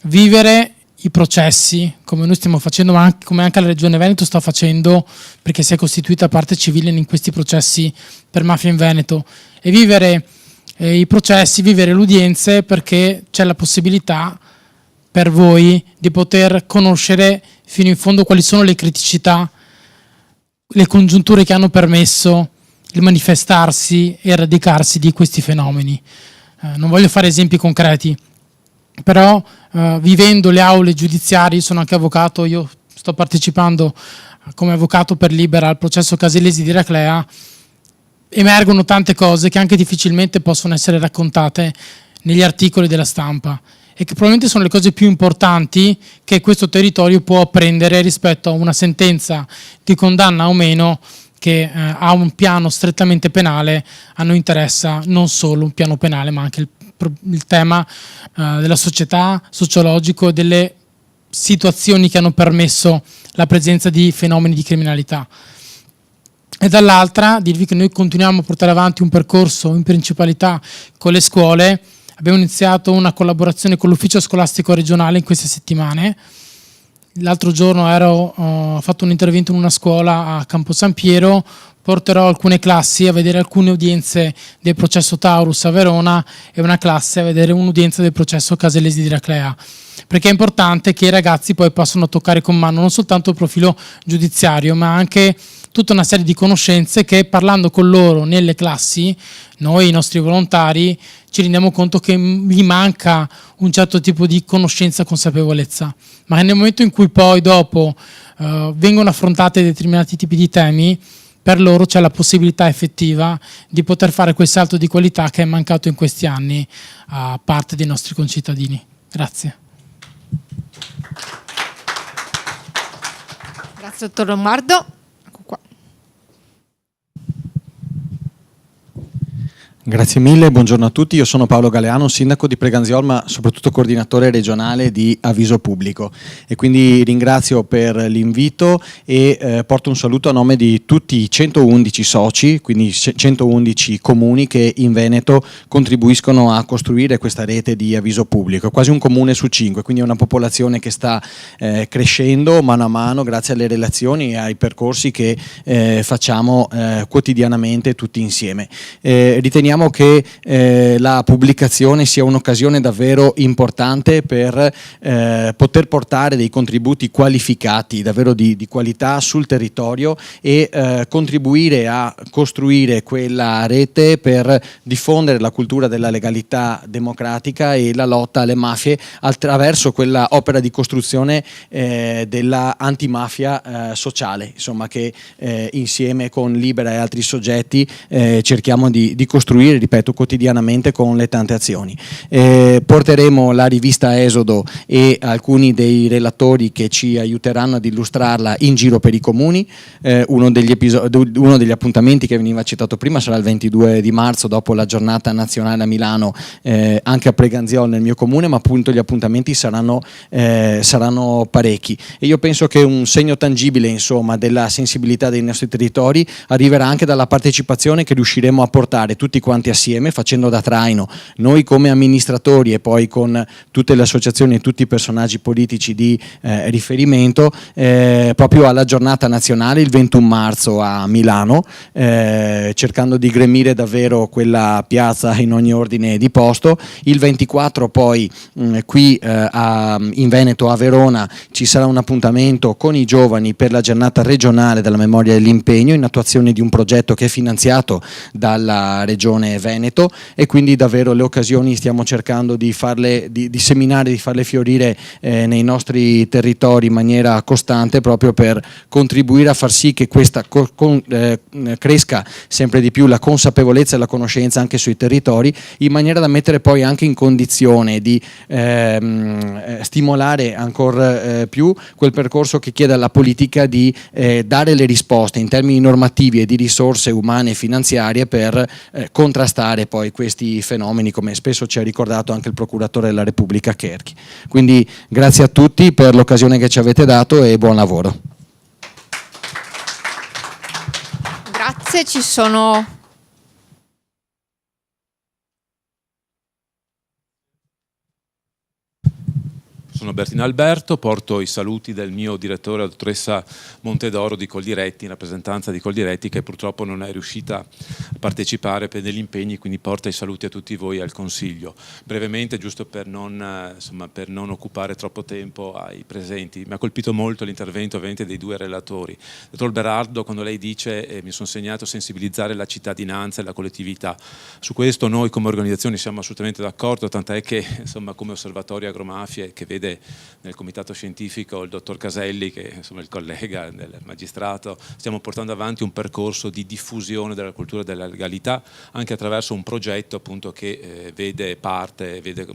vivere i processi, come noi stiamo facendo, ma anche, come anche la Regione Veneto sta facendo, perché si è costituita parte civile in questi processi per mafia in Veneto, e vivere i processi, vivere le udienze, perché c'è la possibilità per voi di poter conoscere fino in fondo quali sono le criticità, le congiunture che hanno permesso il manifestarsi e il radicarsi di questi fenomeni. Non voglio fare esempi concreti, però vivendo le aule giudiziarie, sono anche avvocato, io sto partecipando come avvocato per Libera al processo Caselesi di Raclea, emergono tante cose che anche difficilmente possono essere raccontate negli articoli della stampa e che probabilmente sono le cose più importanti che questo territorio può apprendere rispetto a una sentenza di condanna o meno che ha un piano strettamente penale. A noi interessa non solo un piano penale, ma anche il tema della società, sociologico, delle situazioni che hanno permesso la presenza di fenomeni di criminalità. E dall'altra dirvi che noi continuiamo a portare avanti un percorso in principalità con le scuole. Abbiamo iniziato una collaborazione con l'ufficio scolastico regionale in queste settimane. L'altro giorno ho fatto un intervento in una scuola a Campo San Piero, porterò alcune classi a vedere alcune udienze del processo Taurus a Verona e una classe a vedere un'udienza del processo Caselesi di Raclea, perché è importante che i ragazzi poi possano toccare con mano non soltanto il profilo giudiziario, ma anche tutta una serie di conoscenze che, parlando con loro nelle classi, noi, i nostri volontari, ci rendiamo conto che gli manca un certo tipo di conoscenza e consapevolezza, ma nel momento in cui poi dopo vengono affrontati determinati tipi di temi, per loro c'è la possibilità effettiva di poter fare quel salto di qualità che è mancato in questi anni a parte dei nostri concittadini. Grazie. Grazie, dottor Lombardo. Ecco qua. Grazie mille, buongiorno a tutti, io sono Paolo Galeano, sindaco di Preganziol, ma soprattutto coordinatore regionale di Avviso Pubblico, e quindi ringrazio per l'invito e porto un saluto a nome di tutti i 111 soci, quindi 111 comuni che in Veneto contribuiscono a costruire questa rete di Avviso Pubblico, quasi un comune su 5, quindi è una popolazione che sta crescendo mano a mano grazie alle relazioni e ai percorsi che facciamo quotidianamente tutti insieme. Riteniamo che la pubblicazione sia un'occasione davvero importante per poter portare dei contributi qualificati, davvero di qualità sul territorio e contribuire a costruire quella rete per diffondere la cultura della legalità democratica e la lotta alle mafie attraverso quella opera di costruzione della antimafia sociale, insomma, che insieme con Libera e altri soggetti cerchiamo di costruire, ripeto, quotidianamente con le tante azioni. Porteremo la rivista Esodo e alcuni dei relatori che ci aiuteranno ad illustrarla in giro per i comuni. Uno degli appuntamenti che veniva citato prima sarà il 22 di marzo, dopo la giornata nazionale a Milano, anche a Preganziol nel mio comune, ma appunto gli appuntamenti saranno parecchi, e io penso che un segno tangibile, insomma, della sensibilità dei nostri territori arriverà anche dalla partecipazione che riusciremo a portare tutti quanti assieme, facendo da traino noi come amministratori e poi con tutte le associazioni e tutti i personaggi politici di riferimento, proprio alla giornata nazionale il 21 marzo a Milano, cercando di gremire davvero quella piazza in ogni ordine di posto. Il 24 poi qui in Veneto, a Verona, ci sarà un appuntamento con i giovani per la giornata regionale della memoria dell'impegno, in attuazione di un progetto che è finanziato dalla Regione Veneto, e quindi davvero le occasioni stiamo cercando di farle, di seminare, di farle fiorire nei nostri territori in maniera costante, proprio per contribuire a far sì che questa cresca sempre di più la consapevolezza e la conoscenza anche sui territori, in maniera da mettere poi anche in condizione di stimolare ancora più quel percorso che chiede alla politica di dare le risposte in termini normativi e di risorse umane e finanziarie per contrastare poi questi fenomeni, come spesso ci ha ricordato anche il procuratore della Repubblica Cherchi. Quindi grazie a tutti per l'occasione che ci avete dato e buon lavoro. Grazie, ci sono... Sono Bertino Alberto, porto i saluti del mio direttore, la dottoressa Montedoro di Coldiretti, in rappresentanza di Coldiretti, che purtroppo non è riuscita a partecipare per degli impegni, quindi porta i saluti a tutti voi e al Consiglio. Brevemente, giusto per non occupare troppo tempo ai presenti, mi ha colpito molto l'intervento ovviamente dei due relatori. Dottor Berardo, quando lei dice mi sono segnato sensibilizzare la cittadinanza e la collettività, su questo noi come organizzazioni siamo assolutamente d'accordo, tant'è che insomma, come Osservatorio Agromafie, che vede nel comitato scientifico il dottor Caselli, che insomma il collega del magistrato, stiamo portando avanti un percorso di diffusione della cultura della legalità, anche attraverso un progetto appunto che vede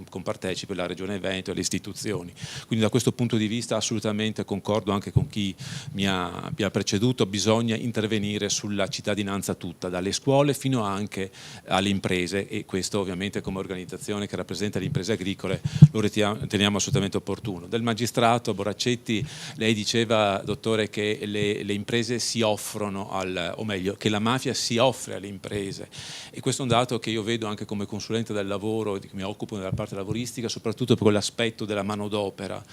compartecipe la Regione Veneto e le istituzioni. Quindi da questo punto di vista assolutamente concordo anche con chi mi ha preceduto, bisogna intervenire sulla cittadinanza tutta, dalle scuole fino anche alle imprese, e questo ovviamente come organizzazione che rappresenta le imprese agricole lo riteniamo assolutamente opportuno. Del magistrato Boraccetti, lei diceva, dottore, che le imprese si offrono o meglio, che la mafia si offre alle imprese, e questo è un dato che io vedo anche come consulente del lavoro, che mi occupo della parte lavoristica, soprattutto per quell'aspetto della manodopera,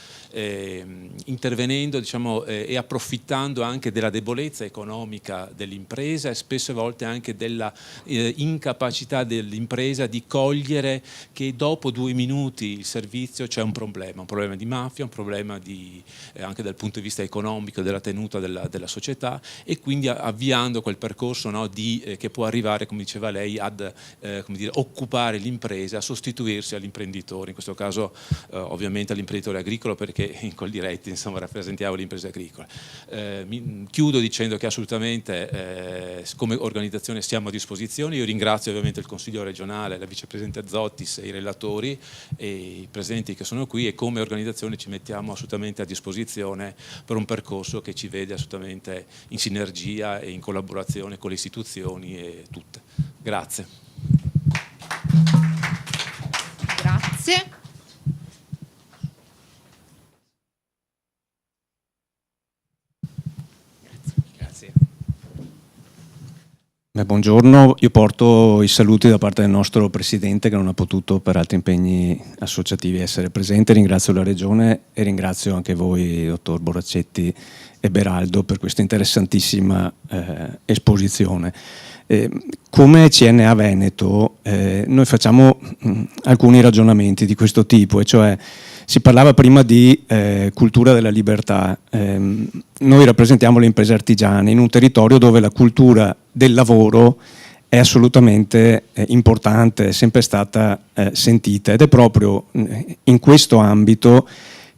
intervenendo e approfittando anche della debolezza economica dell'impresa e spesse volte anche della incapacità dell'impresa di cogliere che dopo 2 minuti il servizio c'è un problema di mafia, un problema anche dal punto di vista economico, della tenuta della società, e quindi avviando quel percorso, no, che può arrivare, come diceva lei, ad occupare l'impresa, a sostituirsi all'imprenditore, in questo caso ovviamente all'imprenditore agricolo, perché in Coldiretti insomma rappresentiamo le imprese agricole. Chiudo dicendo che assolutamente come organizzazione siamo a disposizione. Io ringrazio ovviamente il Consiglio regionale, la vicepresidente Zottis e i relatori e i presenti che sono qui, e come organizzazioni ci mettiamo assolutamente a disposizione per un percorso che ci vede assolutamente in sinergia e in collaborazione con le istituzioni e tutte. Grazie. Grazie. Buongiorno, io porto i saluti da parte del nostro Presidente che non ha potuto per altri impegni associativi essere presente. Ringrazio la Regione e ringrazio anche voi, dottor Boraccetti e Beraldo, per questa interessantissima esposizione. Come CNA Veneto noi facciamo alcuni ragionamenti di questo tipo, e cioè si parlava prima di cultura della libertà. Noi rappresentiamo le imprese artigiane in un territorio dove la cultura del lavoro è assolutamente importante, è sempre stata sentita, ed è proprio in questo ambito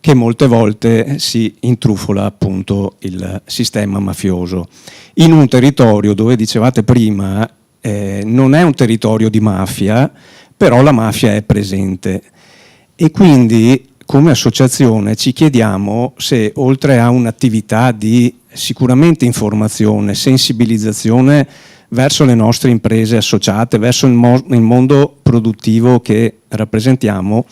che molte volte si intrufola appunto il sistema mafioso. In un territorio dove, dicevate prima, non è un territorio di mafia, però la mafia è presente, e quindi come associazione ci chiediamo se, oltre a un'attività di sicuramente informazione, sensibilizzazione verso le nostre imprese associate, verso il mondo produttivo che rappresentiamo,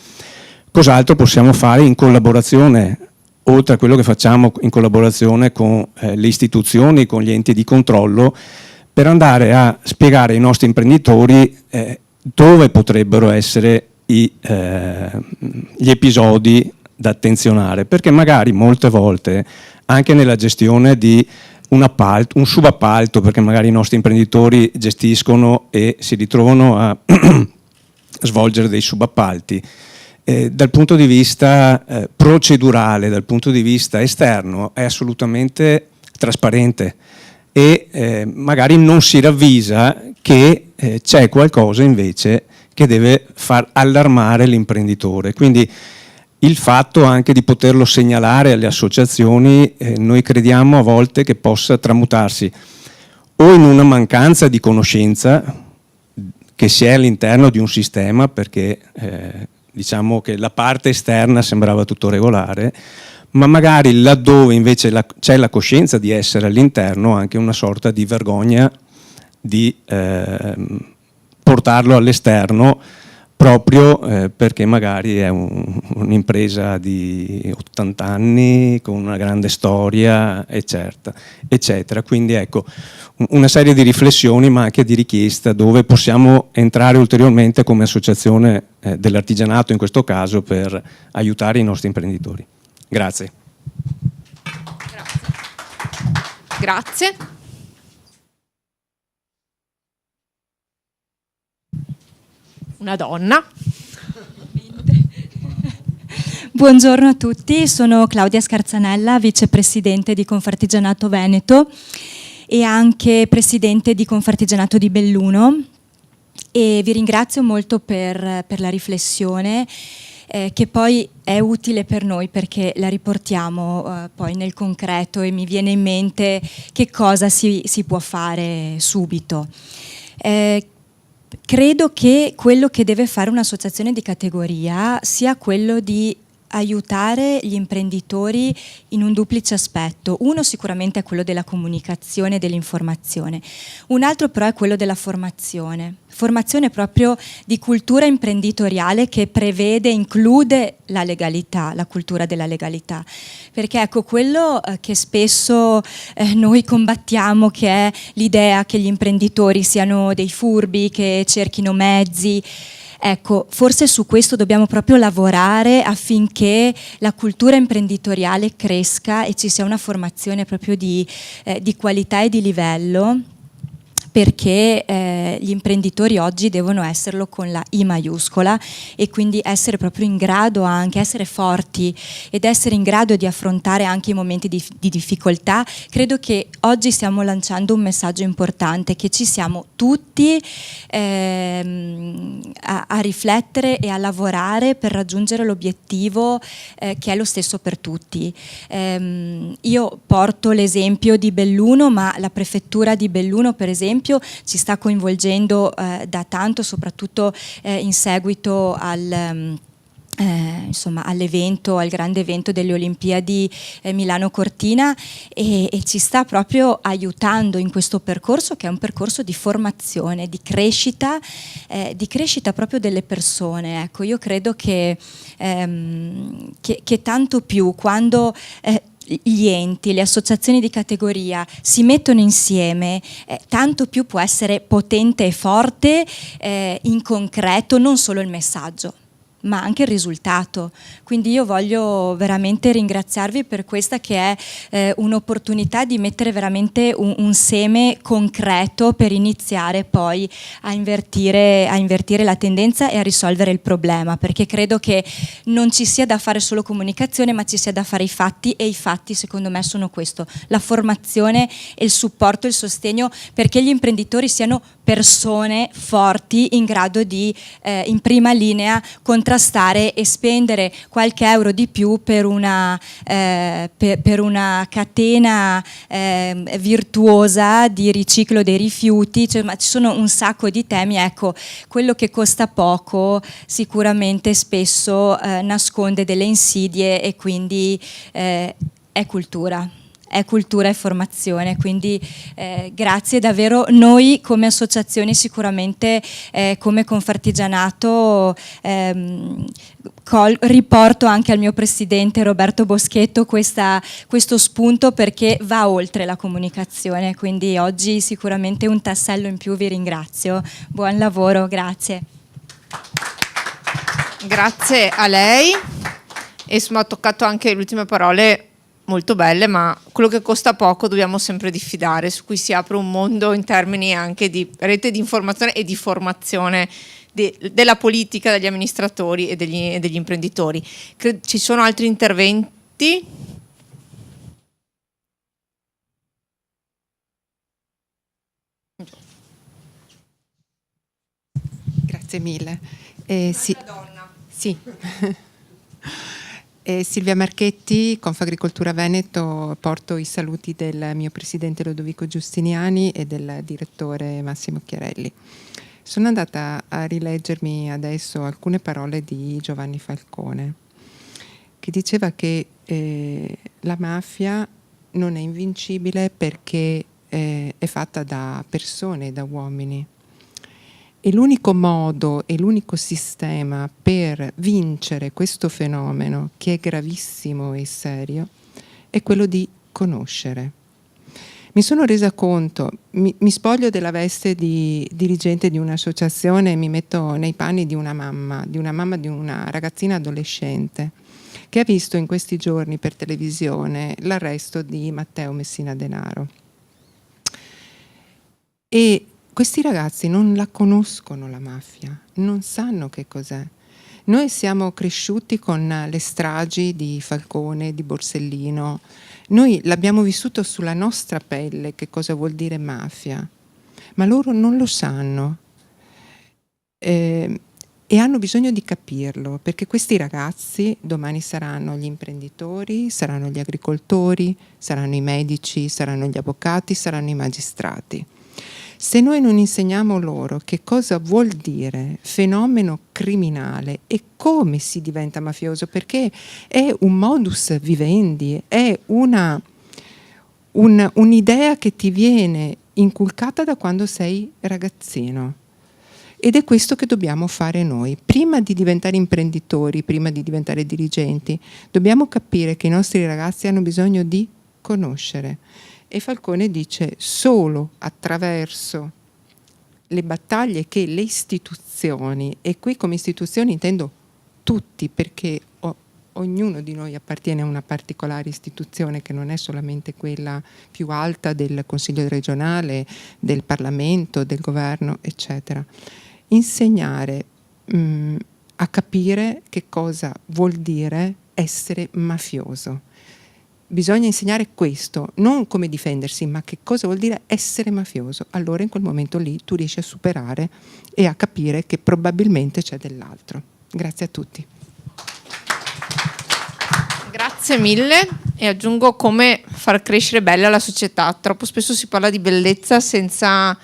cos'altro possiamo fare in collaborazione, oltre a quello che facciamo in collaborazione con le istituzioni, con gli enti di controllo, per andare a spiegare ai nostri imprenditori dove potrebbero essere gli episodi da attenzionare, perché magari molte volte anche nella gestione di un appalto, un subappalto, perché magari i nostri imprenditori gestiscono e si ritrovano a svolgere dei subappalti, dal punto di vista procedurale, dal punto di vista esterno è assolutamente trasparente, e magari non si ravvisa che c'è qualcosa invece che deve far allarmare l'imprenditore. Quindi il fatto anche di poterlo segnalare alle associazioni, noi crediamo a volte che possa tramutarsi o in una mancanza di conoscenza che si è all'interno di un sistema, perché diciamo che la parte esterna sembrava tutto regolare, ma magari laddove invece c'è la coscienza di essere all'interno, anche una sorta di vergogna di portarlo all'esterno, proprio perché magari è un'impresa di 80 anni con una grande storia, eccetera. Quindi ecco, una serie di riflessioni, ma anche di richiesta, dove possiamo entrare ulteriormente come associazione dell'artigianato in questo caso, per aiutare i nostri imprenditori. Grazie. Grazie. Una donna. Buongiorno a tutti, sono Claudia Scarzanella, vicepresidente di Confartigianato Veneto e anche presidente di Confartigianato di Belluno, e vi ringrazio molto per la riflessione che poi è utile per noi, perché la riportiamo poi nel concreto e mi viene in mente che cosa si può fare subito. Credo che quello che deve fare un'associazione di categoria sia quello di aiutare gli imprenditori in un duplice aspetto. Uno sicuramente è quello della comunicazione e dell'informazione, un altro però è quello della formazione proprio di cultura imprenditoriale, che prevede, include la legalità, la cultura della legalità, perché ecco quello che spesso noi combattiamo, che è l'idea che gli imprenditori siano dei furbi, che cerchino mezzi. Ecco, forse su questo dobbiamo proprio lavorare affinché la cultura imprenditoriale cresca e ci sia una formazione proprio di qualità e di livello, perché gli imprenditori oggi devono esserlo con la I maiuscola, e quindi essere proprio in grado, anche essere forti ed essere in grado di affrontare anche i momenti di difficoltà. Credo che oggi stiamo lanciando un messaggio importante, che ci siamo tutti a riflettere e a lavorare per raggiungere l'obiettivo che è lo stesso per tutti. Io porto l'esempio di Belluno, ma la prefettura di Belluno per esempio ci sta coinvolgendo da tanto, soprattutto in seguito insomma, all'evento, al grande evento delle Olimpiadi Milano Cortina, e ci sta proprio aiutando in questo percorso, che è un percorso di formazione, di crescita proprio delle persone. Ecco, io credo che tanto più quando gli enti, le associazioni di categoria si mettono insieme, tanto più può essere potente e forte in concreto non solo il messaggio, ma anche il risultato. Quindi io voglio veramente ringraziarvi per questa, che è un'opportunità di mettere veramente un seme concreto per iniziare poi a invertire la tendenza e a risolvere il problema, perché credo che non ci sia da fare solo comunicazione, ma ci sia da fare i fatti, e i fatti secondo me sono questo: la formazione e il supporto, il sostegno, perché gli imprenditori siano persone forti in grado di in prima linea contrastare e spendere qualche euro di più per una catena virtuosa di riciclo dei rifiuti. Cioè, ma ci sono un sacco di temi. Ecco, quello che costa poco sicuramente spesso nasconde delle insidie, e quindi è cultura e formazione. Quindi grazie davvero. Noi come associazione sicuramente, come Confartigianato, riporto anche al mio presidente Roberto Boschetto questo spunto, perché va oltre la comunicazione. Quindi oggi sicuramente un tassello in più. Vi ringrazio, buon lavoro, grazie. Grazie a lei. E insomma, ha toccato anche le ultime parole molto belle, ma quello che costa poco dobbiamo sempre diffidare, su cui si apre un mondo in termini anche di rete di informazione e di formazione della politica, degli amministratori e degli imprenditori. Ci sono altri interventi? Grazie mille. Sì. Silvia Marchetti, Confagricoltura Veneto, porto i saluti del mio presidente Lodovico Giustiniani e del direttore Massimo Chiarelli. Sono andata a rileggermi adesso alcune parole di Giovanni Falcone, che diceva che la mafia non è invincibile perché è fatta da persone, da uomini. E l'unico modo e l'unico sistema per vincere questo fenomeno, che è gravissimo e serio, è quello di conoscere. Mi sono resa conto, mi spoglio della veste di dirigente di un'associazione e mi metto nei panni di una mamma di una ragazzina adolescente che ha visto in questi giorni per televisione l'arresto di Matteo Messina Denaro. E questi ragazzi non la conoscono la mafia, non sanno che cos'è. Noi siamo cresciuti con le stragi di Falcone, di Borsellino. Noi l'abbiamo vissuto sulla nostra pelle che cosa vuol dire mafia, ma loro non lo sanno e hanno bisogno di capirlo, perché questi ragazzi domani saranno gli imprenditori, saranno gli agricoltori, saranno i medici, saranno gli avvocati, saranno i magistrati. Se noi non insegniamo loro che cosa vuol dire fenomeno criminale e come si diventa mafioso, perché è un modus vivendi, è un'idea che ti viene inculcata da quando sei ragazzino. Ed è questo che dobbiamo fare noi. Prima di diventare imprenditori, prima di diventare dirigenti, dobbiamo capire che i nostri ragazzi hanno bisogno di conoscere. E Falcone dice: solo attraverso le battaglie che le istituzioni, e qui come istituzioni intendo tutti, perché ognuno di noi appartiene a una particolare istituzione che non è solamente quella più alta del Consiglio regionale, del Parlamento, del governo, eccetera. Insegnare a capire che cosa vuol dire essere mafioso. Bisogna insegnare questo, non come difendersi, ma che cosa vuol dire essere mafioso. Allora in quel momento lì tu riesci a superare e a capire che probabilmente c'è dell'altro. Grazie a tutti. Grazie mille, e aggiungo come far crescere bella la società. Troppo spesso si parla di bellezza senza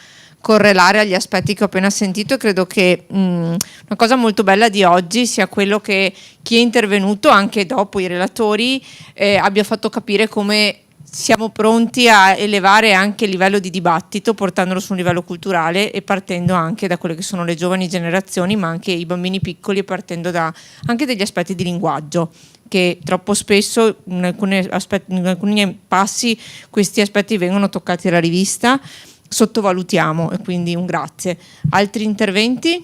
correlare agli aspetti che ho appena sentito, e credo che una cosa molto bella di oggi sia quello che chi è intervenuto, anche dopo i relatori, abbia fatto capire come siamo pronti a elevare anche il livello di dibattito, portandolo su un livello culturale e partendo anche da quelle che sono le giovani generazioni, ma anche i bambini piccoli, e partendo anche dagli aspetti di linguaggio, che troppo spesso in alcuni passi questi aspetti vengono toccati alla rivista, sottovalutiamo, e quindi un grazie. Altri interventi?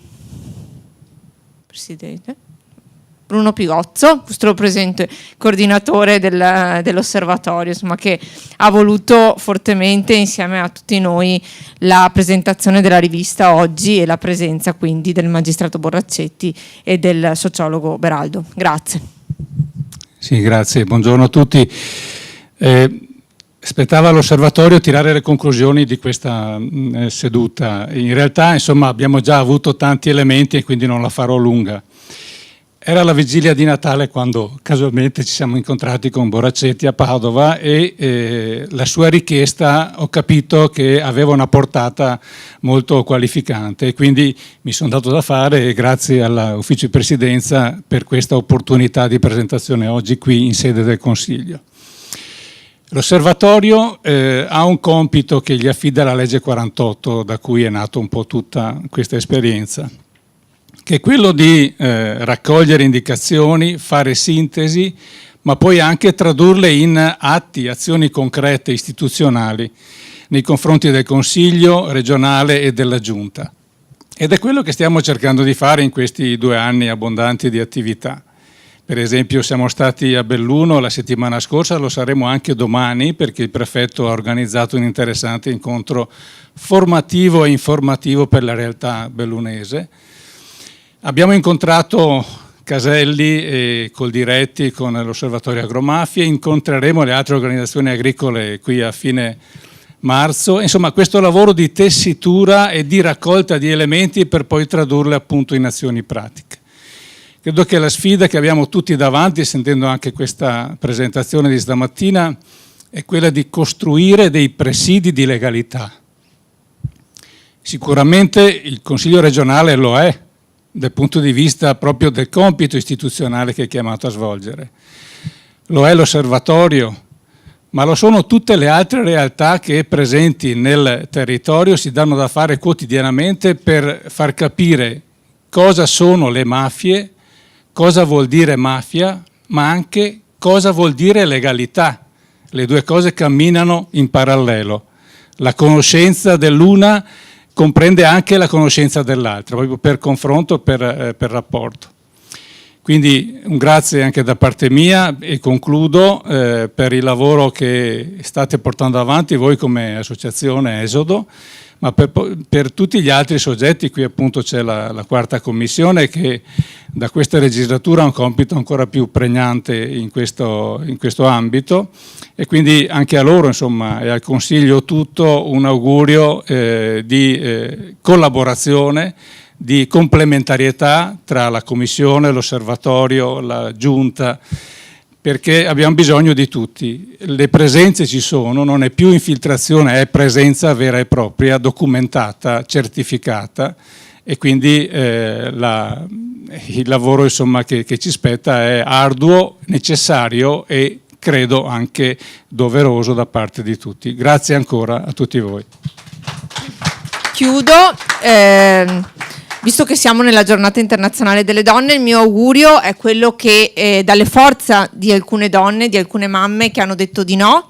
Presidente? Bruno Pigozzo, questo presente, coordinatore dell'osservatorio, insomma, che ha voluto fortemente insieme a tutti noi la presentazione della rivista oggi e la presenza quindi del magistrato Borraccetti e del sociologo Beraldo. Grazie. Sì, grazie, buongiorno a tutti. Spettava all'osservatorio tirare le conclusioni di questa seduta. In realtà, insomma, abbiamo già avuto tanti elementi e quindi non la farò lunga. Era la vigilia di Natale quando casualmente ci siamo incontrati con Borraccetti a Padova e la sua richiesta ho capito che aveva una portata molto qualificante, e quindi mi sono dato da fare, e grazie all'ufficio di presidenza per questa opportunità di presentazione oggi qui in sede del Consiglio. L'osservatorio ha un compito che gli affida la legge 48, da cui è nato un po' tutta questa esperienza, che è quello di raccogliere indicazioni, fare sintesi, ma poi anche tradurle in atti, azioni concrete istituzionali nei confronti del Consiglio regionale e della Giunta. Ed è quello che stiamo cercando di fare in questi 2 anni abbondanti di attività. Per esempio siamo stati a Belluno la settimana scorsa, lo saremo anche domani, perché il prefetto ha organizzato un interessante incontro formativo e informativo per la realtà bellunese. Abbiamo incontrato Caselli e Coldiretti con l'Osservatorio Agromafie, incontreremo le altre organizzazioni agricole qui a fine marzo. Insomma, questo lavoro di tessitura e di raccolta di elementi per poi tradurle appunto in azioni pratiche. Credo che la sfida che abbiamo tutti davanti, sentendo anche questa presentazione di stamattina, è quella di costruire dei presidi di legalità. Sicuramente il Consiglio regionale lo è, dal punto di vista proprio del compito istituzionale che è chiamato a svolgere. Lo è l'osservatorio, ma lo sono tutte le altre realtà che presenti nel territorio si danno da fare quotidianamente per far capire cosa sono le mafie, cosa vuol dire mafia, ma anche cosa vuol dire legalità. Le due cose camminano in parallelo. La conoscenza dell'una comprende anche la conoscenza dell'altra, proprio per confronto, per rapporto. Quindi un grazie anche da parte mia, e concludo per il lavoro che state portando avanti voi come associazione Esodo, ma per tutti gli altri soggetti. Qui appunto c'è la quarta commissione che da questa legislatura ha un compito ancora più pregnante in questo ambito, e quindi anche a loro, insomma, e al Consiglio tutto un augurio di collaborazione, di complementarietà tra la Commissione, l'Osservatorio, la Giunta, perché abbiamo bisogno di tutti. Le presenze ci sono, non è più infiltrazione, è presenza vera e propria, documentata, certificata, e quindi il lavoro, insomma, che ci spetta è arduo, necessario e credo anche doveroso da parte di tutti. Grazie ancora a tutti voi. Chiudo. Visto che siamo nella giornata internazionale delle donne, il mio augurio è quello che dalle forze di alcune donne, di alcune mamme che hanno detto di no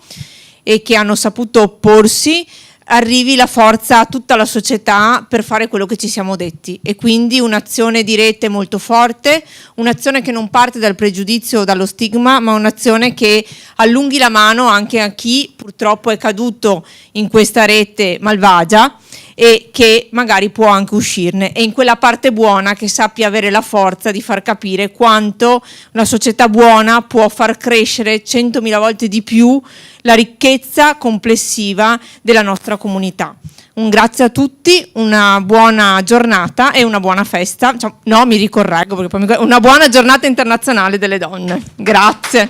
e che hanno saputo opporsi, arrivi la forza a tutta la società per fare quello che ci siamo detti, e quindi un'azione di rete molto forte, un'azione che non parte dal pregiudizio o dallo stigma, ma un'azione che allunghi la mano anche a chi purtroppo è caduto in questa rete malvagia e che magari può anche uscirne, e in quella parte buona che sappia avere la forza di far capire quanto una società buona può far crescere 100.000 volte di più la ricchezza complessiva della nostra comunità. Un grazie a tutti, una buona giornata e una buona festa, no, mi ricorreggo perché poi una buona giornata internazionale delle donne. Grazie.